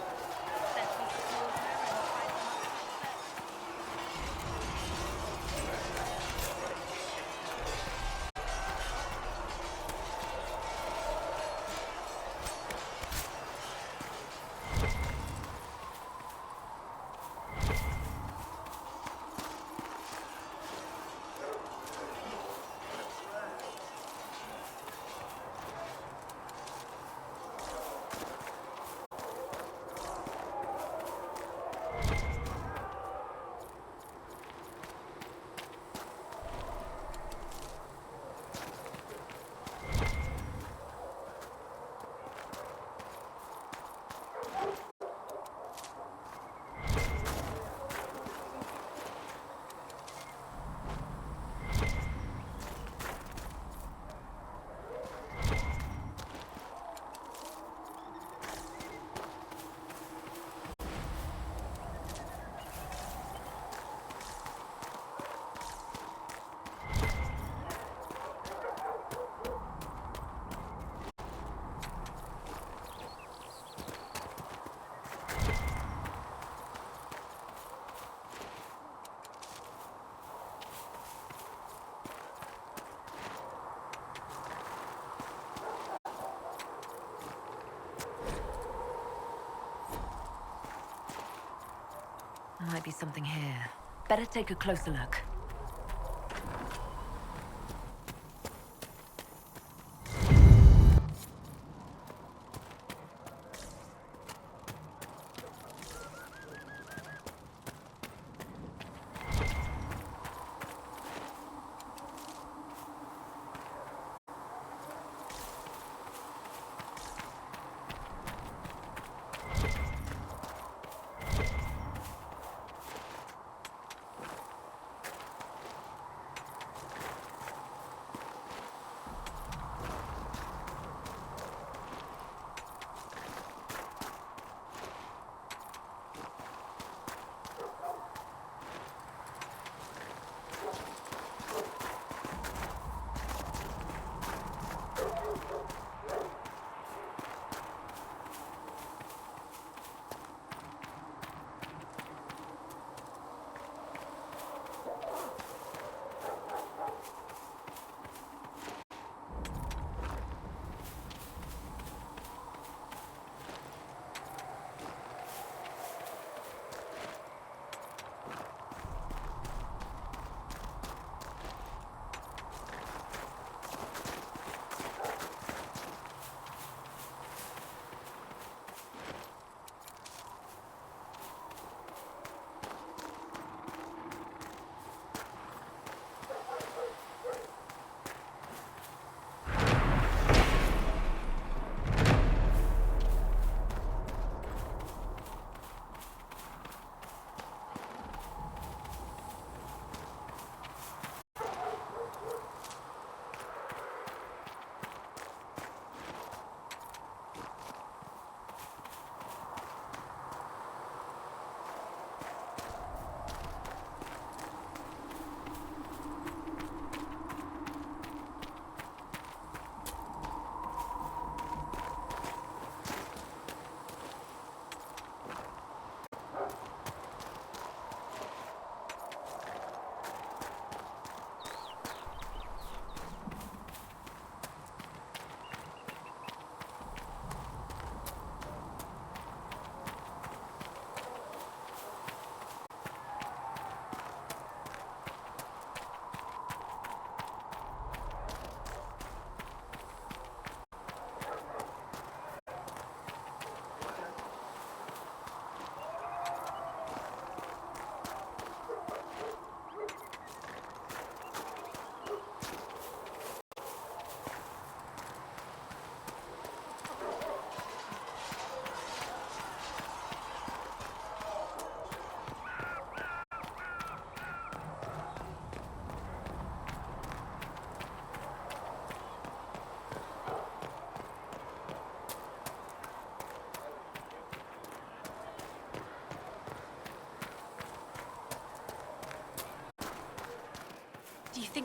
That we still her and fight Might be something here. Better take a closer look.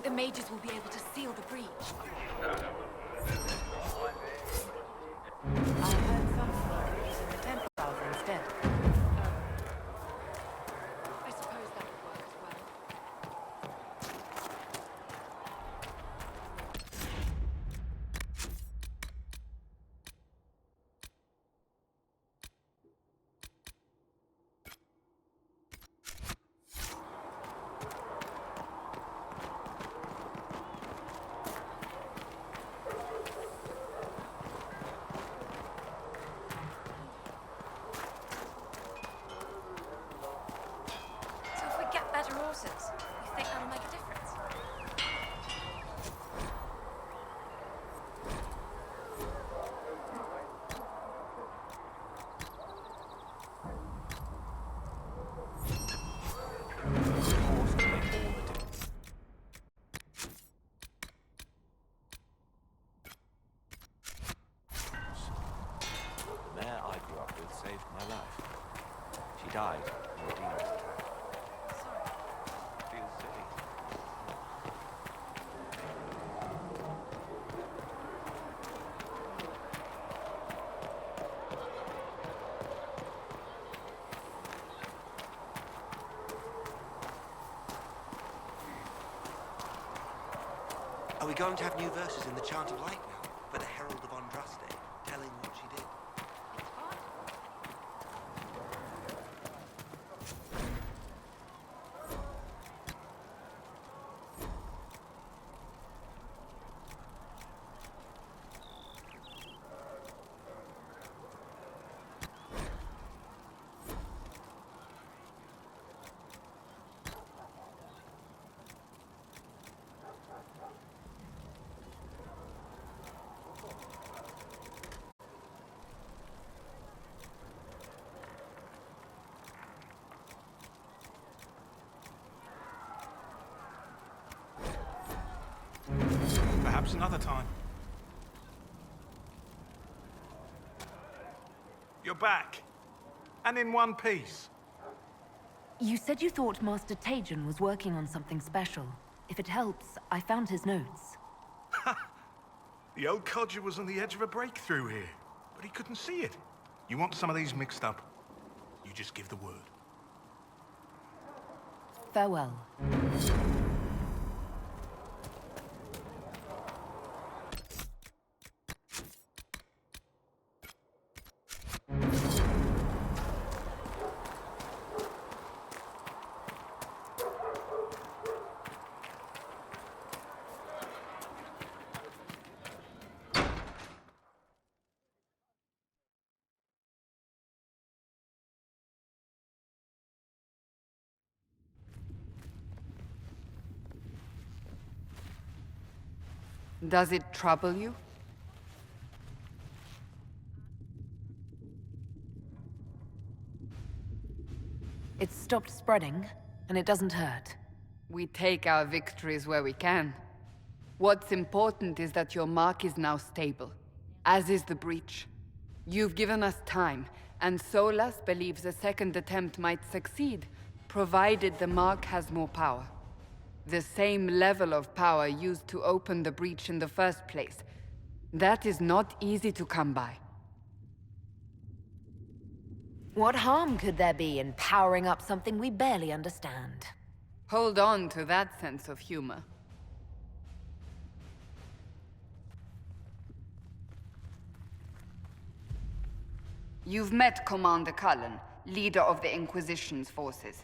the mages will be able to seal the breach. I heard some people using the Templars instead. I suppose that would work as well. So if we get better horses, you think that'll make a difference? The mare I grew up with saved my life. She died in the demons. Feels silly. Are we going to have new verses in the Chant of Light now? For the Herald of Andraste, telling what she did? Perhaps another time. You're back. And in one piece. You said you thought Master Tajan was working on something special. If it helps, I found his notes. The old codger was on the edge of a breakthrough here, but he couldn't see it. You want some of these mixed up? You just give the word. Farewell. Does it trouble you? It's stopped spreading, and it doesn't hurt. We take our victories where we can. What's important is that your mark is now stable, as is the breach. You've given us time, and Solas believes a second attempt might succeed, provided the mark has more power. The same level of power used to open the breach in the first place. That is not easy to come by. What harm could there be in powering up something we barely understand? Hold on to that sense of humor. You've met Commander Cullen, leader of the Inquisition's forces.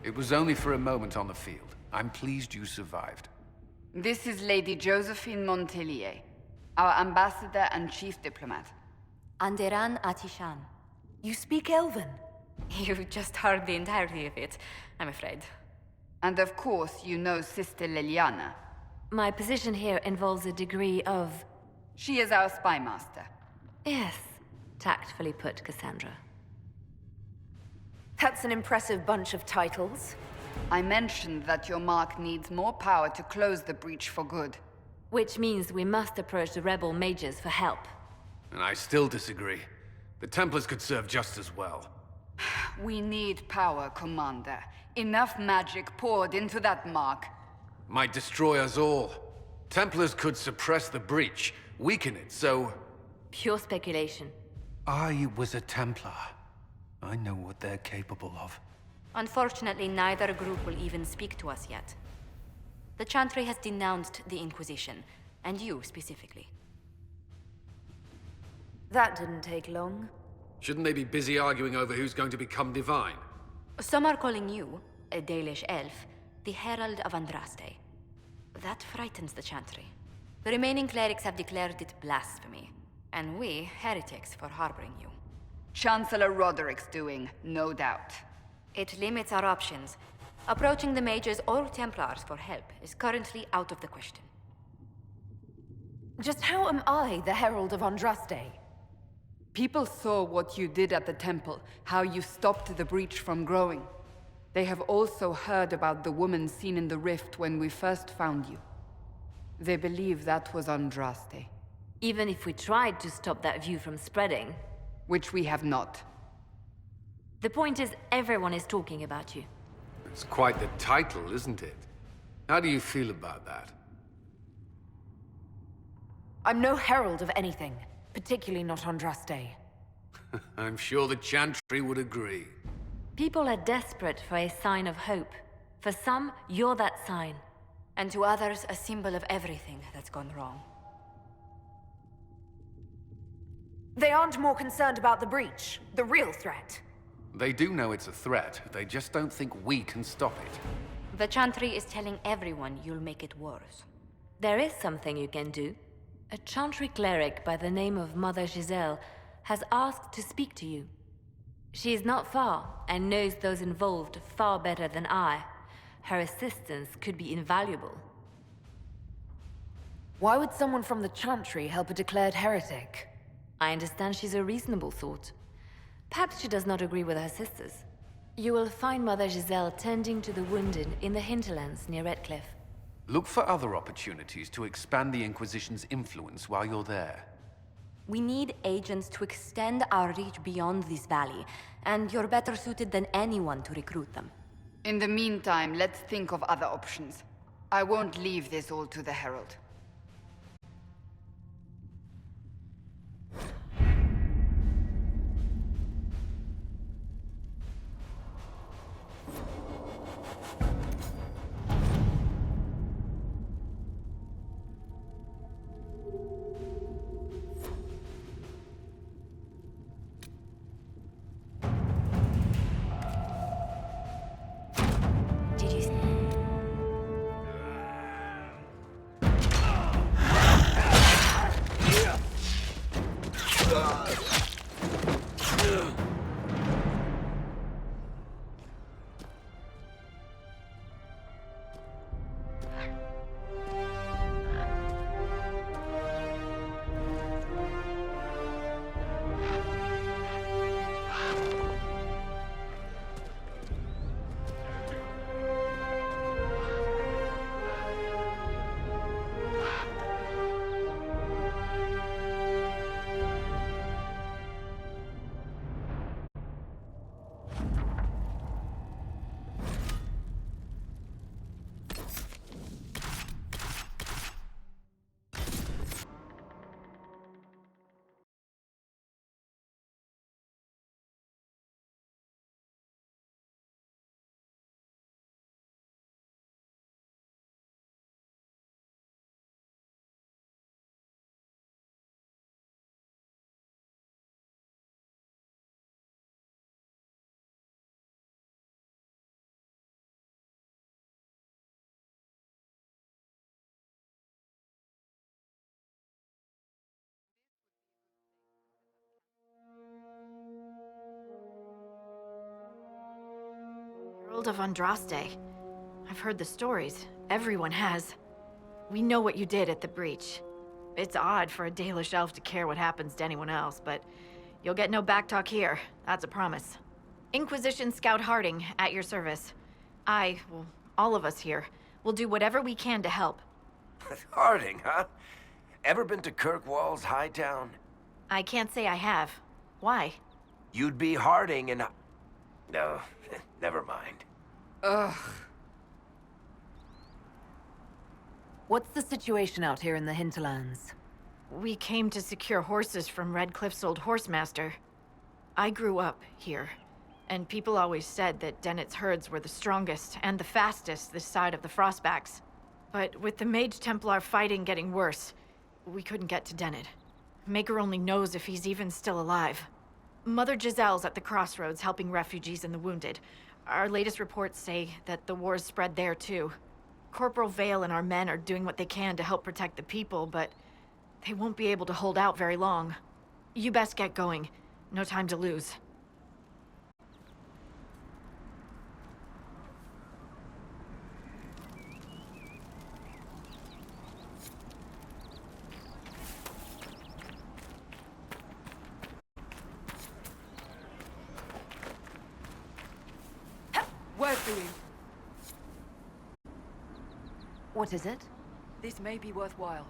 It was only for a moment on the field. I'm pleased you survived. This is Lady Josephine Montelier, our ambassador and chief diplomat. Anderan Atishan. You speak Elven? You've just heard the entirety of it, I'm afraid. And of course, you know Sister Liliana. My position here involves a degree of... She is our spy master. Yes, tactfully put, Cassandra. That's an impressive bunch of titles. I mentioned that your mark needs more power to close the breach for good. Which means we must approach the rebel mages for help. And I still disagree. The Templars could serve just as well. We need power, Commander. Enough magic poured into that mark. Might destroy us all. Templars could suppress the breach, weaken it, so... Pure speculation. I was a Templar. I know what they're capable of. Unfortunately, neither group will even speak to us yet. The Chantry has denounced the Inquisition, and you specifically. That didn't take long. Shouldn't they be busy arguing over who's going to become divine? Some are calling you, a Dalish elf, the Herald of Andraste. That frightens the Chantry. The remaining clerics have declared it blasphemy, and we, heretics, for harboring you. Chancellor Roderick's doing, no doubt. It limits our options. Approaching the mages or Templars for help is currently out of the question. Just how am I the Herald of Andraste? People saw what you did at the temple, how you stopped the breach from growing. They have also heard about the woman seen in the rift when we first found you. They believe that was Andraste. Even if we tried to stop that view from spreading... Which we have not. The point is, everyone is talking about you. It's quite the title, isn't it? How do you feel about that? I'm no herald of anything, particularly not Andraste. I'm sure the Chantry would agree. People are desperate for a sign of hope. For some, you're that sign. And to others, a symbol of everything that's gone wrong. They aren't more concerned about the breach, the real threat. They do know it's a threat, they just don't think we can stop it. The Chantry is telling everyone you'll make it worse. There is something you can do. A Chantry cleric by the name of Mother Giselle has asked to speak to you. She is not far, and knows those involved far better than I. Her assistance could be invaluable. Why would someone from the Chantry help a declared heretic? I understand she's a reasonable sort. Perhaps she does not agree with her sisters. You will find Mother Giselle tending to the wounded in the hinterlands near Redcliffe. Look for other opportunities to expand the Inquisition's influence while you're there. We need agents to extend our reach beyond this valley, and you're better suited than anyone to recruit them. In the meantime, let's think of other options. I won't leave this all to the Herald. Herald of Andraste. I've heard the stories. Everyone has. We know what you did at the breach. It's odd for a Dalish elf to care what happens to anyone else, but you'll get no backtalk here. That's a promise. Inquisition Scout Harding, at your service. Well, all of us here, will do whatever we can to help. Harding, huh? Ever been to Kirkwall's Hightown? I can't say I have. Why? You'd be Harding and... No, never mind. Ugh. What's the situation out here in the hinterlands? We came to secure horses from Redcliffe's old horsemaster. I grew up here, and people always said that Dennett's herds were the strongest and the fastest this side of the Frostbacks. But with the Mage Templar fighting getting worse, we couldn't get to Dennett. Maker only knows if he's even still alive. Mother Giselle's at the crossroads helping refugees and the wounded. Our latest reports say that the war's spread there too. Corporal Vale and our men are doing what they can to help protect the people, but they won't be able to hold out very long. You best get going. No time to lose. Word for you. What is it? This may be worthwhile.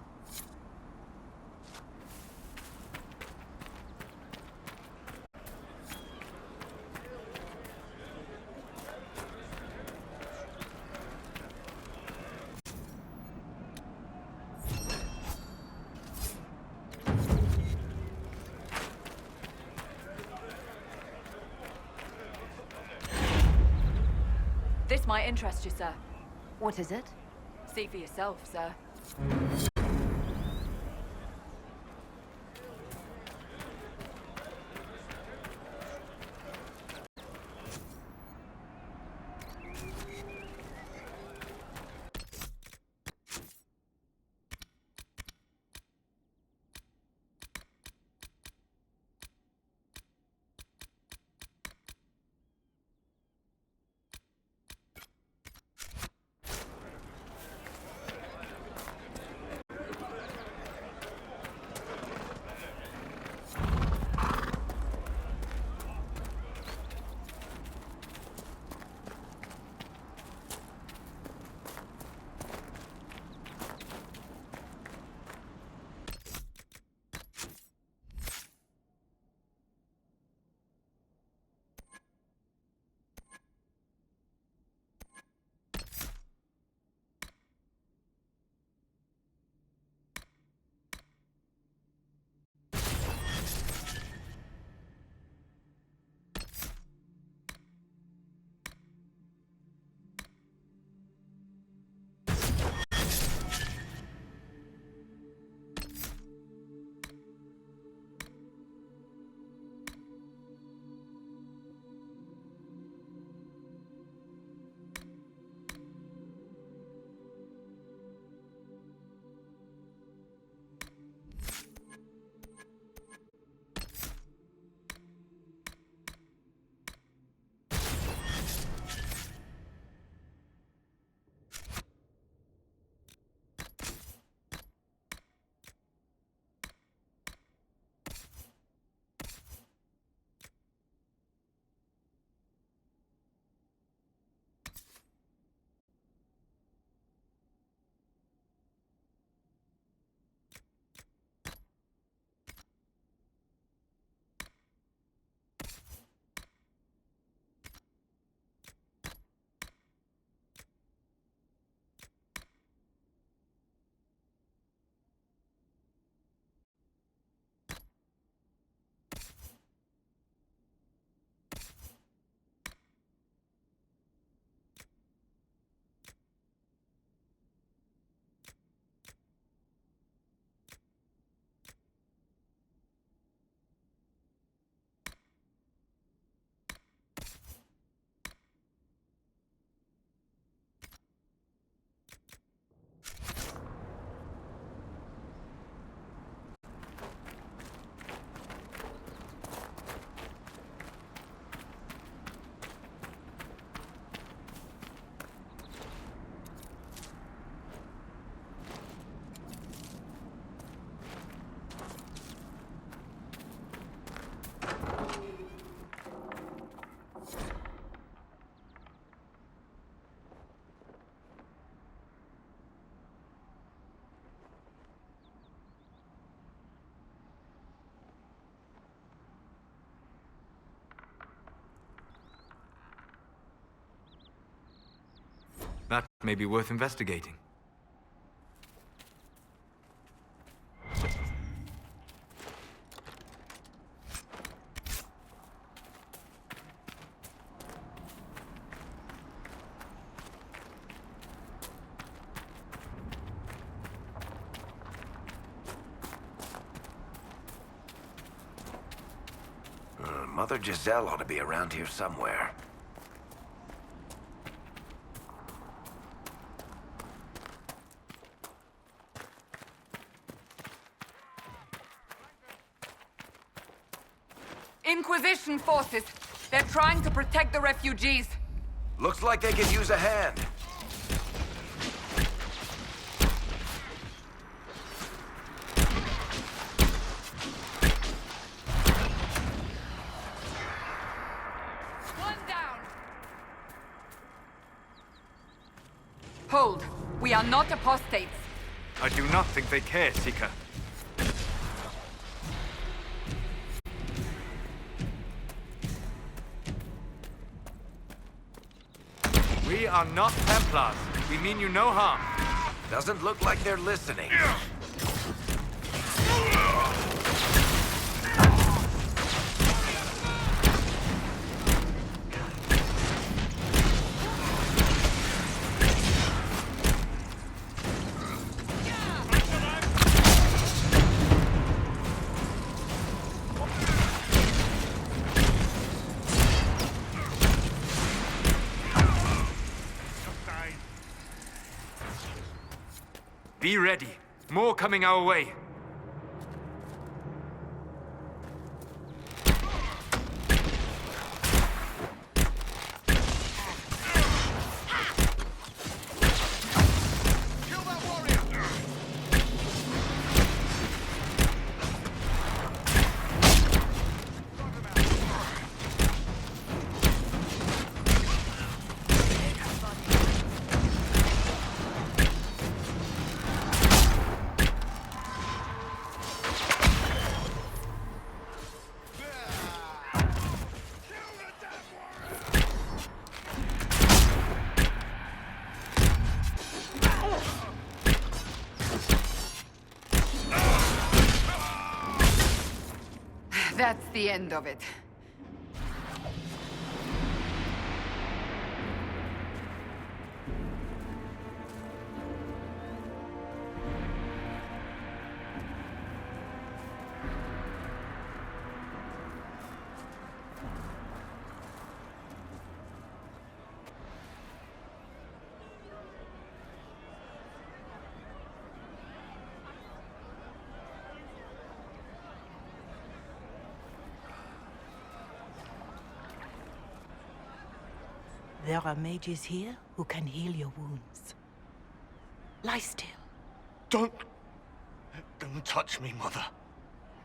This might interest you, sir. What is it? See for yourself, sir. That may be worth investigating. Mother Giselle ought to be around here somewhere. Inquisition forces! They're trying to protect the refugees! Looks like they could use a hand. One down! Hold. We are not apostates. I do not think they care, Seeker. We are not Templars. We mean you no harm. Doesn't look like they're listening. Be ready. More coming our way. That's the end of it. There are mages here who can heal your wounds. Lie still. Don't touch me, Mother.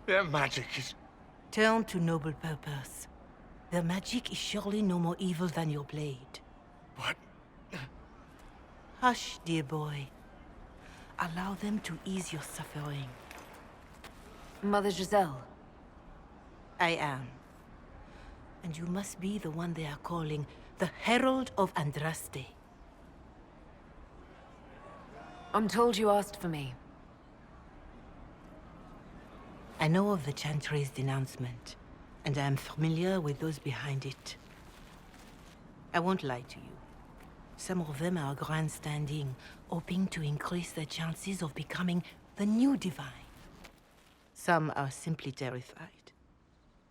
Their magic is... Turn to noble purpose. Their magic is surely no more evil than your blade. What? Hush, dear boy. Allow them to ease your suffering. Mother Giselle. I am. And you must be the one they are calling the Herald of Andraste. I'm told you asked for me. I know of the Chantry's denouncement, and I am familiar with those behind it. I won't lie to you. Some of them are grandstanding, hoping to increase their chances of becoming the new divine. Some are simply terrified.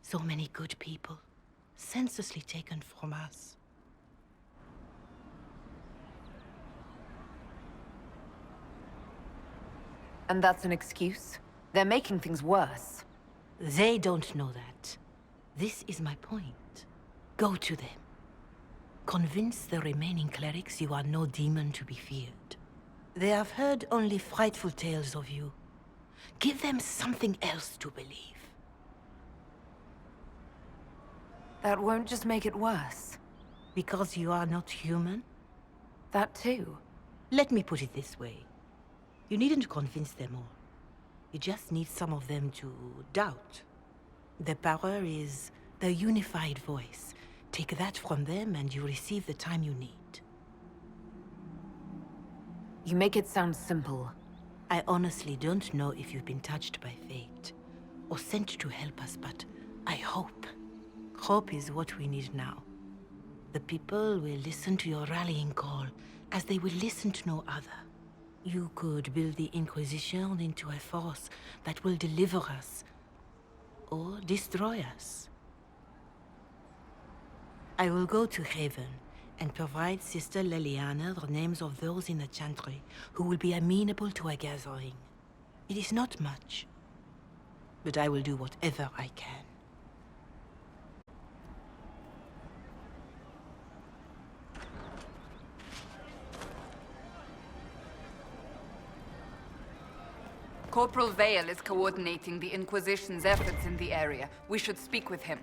So many good people, senselessly taken from us. And that's an excuse? They're making things worse. They don't know that. This is my point. Go to them. Convince the remaining clerics you are no demon to be feared. They have heard only frightful tales of you. Give them something else to believe. That won't just make it worse. Because you are not human? That too. Let me put it this way. You needn't convince them all. You just need some of them to doubt. Their power is their unified voice. Take that from them and you receive the time you need. You make it sound simple. I honestly don't know if you've been touched by fate, or sent to help us, but I hope. Hope is what we need now. The people will listen to your rallying call, as they will listen to no other. You could build the Inquisition into a force that will deliver us, or destroy us. I will go to Haven and provide Sister Liliana the names of those in the Chantry who will be amenable to a gathering. It is not much, but I will do whatever I can. Corporal Vale is coordinating the Inquisition's efforts in the area. We should speak with him.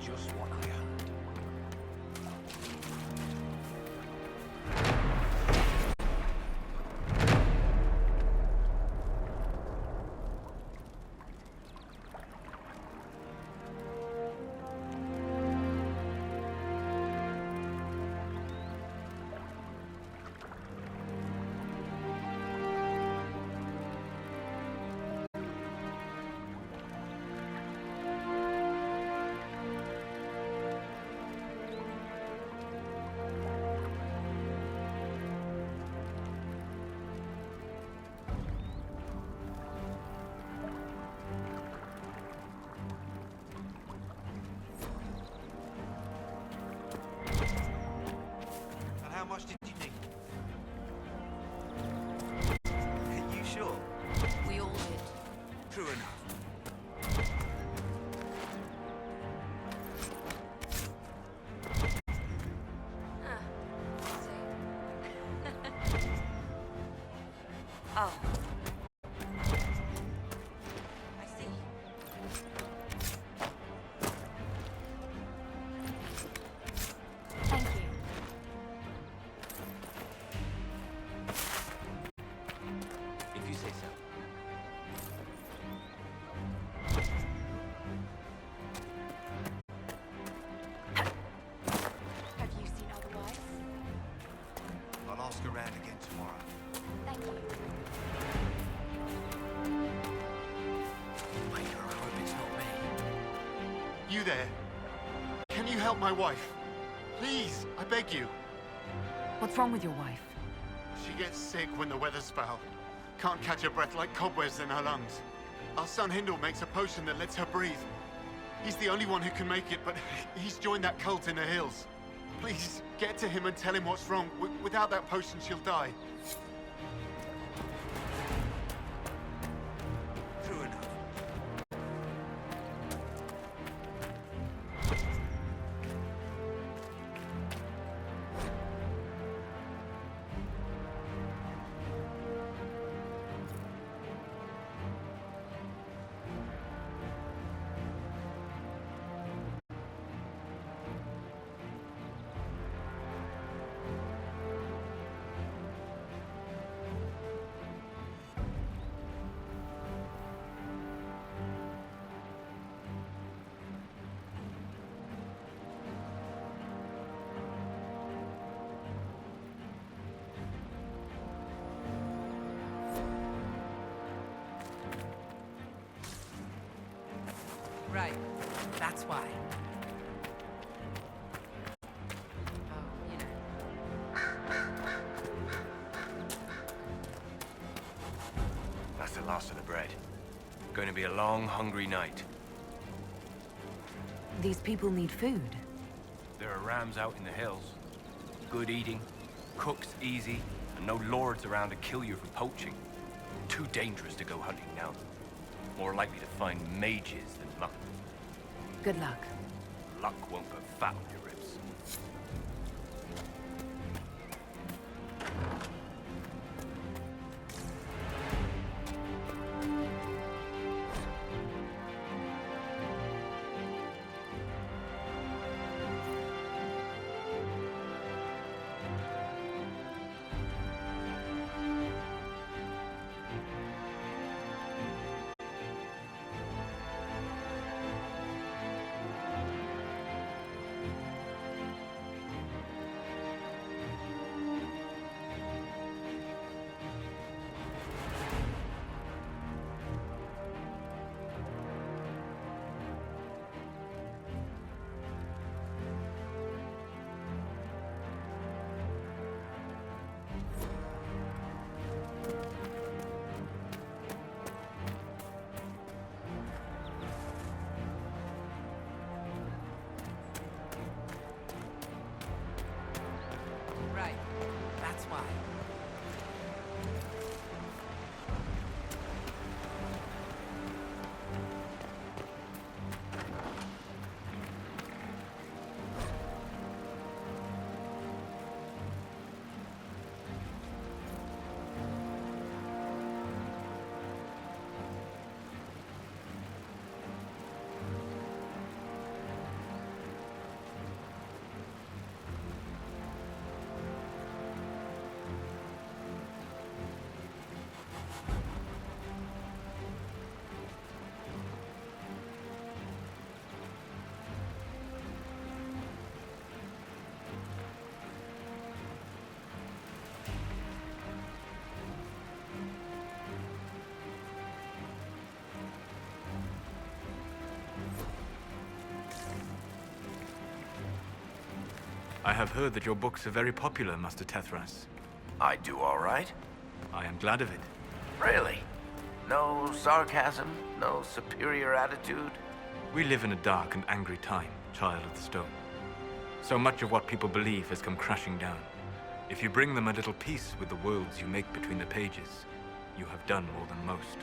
Just what I heard. How much did you need? Are you sure? We all did. True enough. Oh. I see. Thank you. If you say so. Have you seen otherwise? I'll ask around again tomorrow. Thank you. Maker, I hope it's not me. You there? Can you help my wife? Please, I beg you. What's wrong with your wife? She gets sick when the weather's foul. Can't catch her breath like cobwebs in her lungs. Our son Hindle makes a potion that lets her breathe. He's the only one who can make it, but he's joined that cult in the hills. Please, get to him and tell him what's wrong. Without that potion, she'll die. True enough. Right. That's why. That's the last of the bread. Going to be a long, hungry night. These people need food. There are rams out in the hills. Good eating, Cook's easy, and no lords around to kill you for poaching. Too dangerous to go hunting now. More likely to find mages than luck. Good luck. Luck won't put fat on your ribs. Right. That's why. I have heard that your books are very popular, Master Tethras. I do all right. I am glad of it. Really? No sarcasm? No superior attitude? We live in a dark and angry time, Child of the Stone. So much of what people believe has come crashing down. If you bring them a little peace with the worlds you make between the pages, you have done more than most.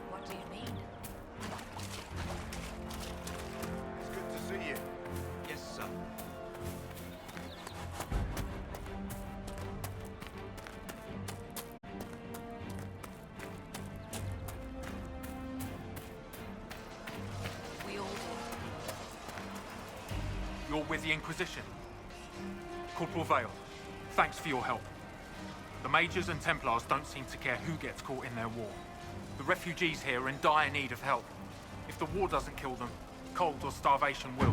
What do you mean? It's good to see you. Yes, sir. We all do. You're with the Inquisition. Corporal Vale, thanks for your help. The Mages and Templars don't seem to care who gets caught in their war. The refugees here are in dire need of help. If the war doesn't kill them, cold or starvation will.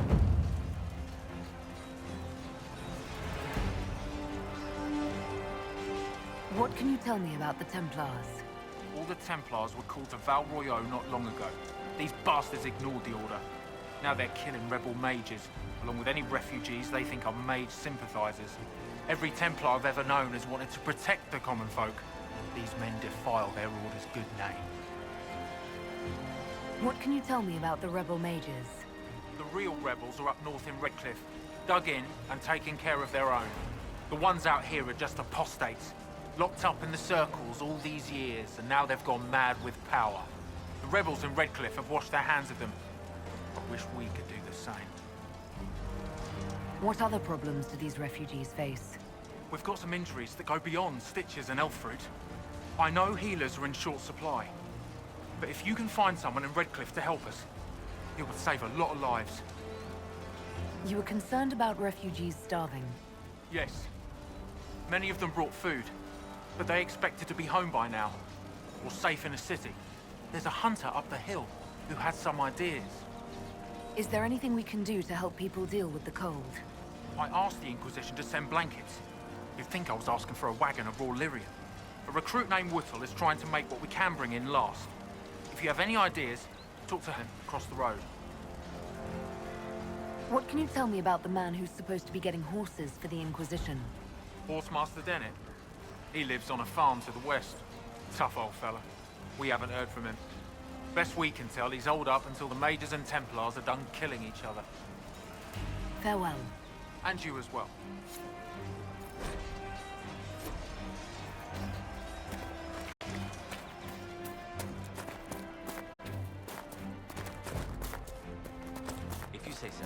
What can you tell me about the Templars? All the Templars were called to Val Royeaux not long ago. These bastards ignored the order. Now they're killing rebel mages, along with any refugees they think are mage sympathizers. Every Templar I've ever known has wanted to protect the common folk. These men defile their order's good name. What can you tell me about the rebel mages? The real rebels are up north in Redcliffe, dug in and taking care of their own. The ones out here are just apostates, locked up in the circles all these years, and now they've gone mad with power. The rebels in Redcliffe have washed their hands of them. I wish we could do the same. What other problems do these refugees face? We've got some injuries that go beyond stitches and elf fruit. I know healers are in short supply. But if you can find someone in Redcliffe to help us, it would save a lot of lives. You were concerned about refugees starving? Yes. Many of them brought food, but they expected to be home by now, or safe in a city. There's a hunter up the hill who had some ideas. Is there anything we can do to help people deal with the cold? I asked the Inquisition to send blankets. You'd think I was asking for a wagon of raw lyrium. A recruit named Whittle is trying to make what we can bring in last. If you have any ideas, talk to him across the road. What can you tell me about the man who's supposed to be getting horses for the Inquisition? Horsemaster Dennett. He lives on a farm to the west. Tough old fella. We haven't heard from him. Best we can tell, he's holed up until the Mages and Templars are done killing each other. Farewell. And you as well. If you say so.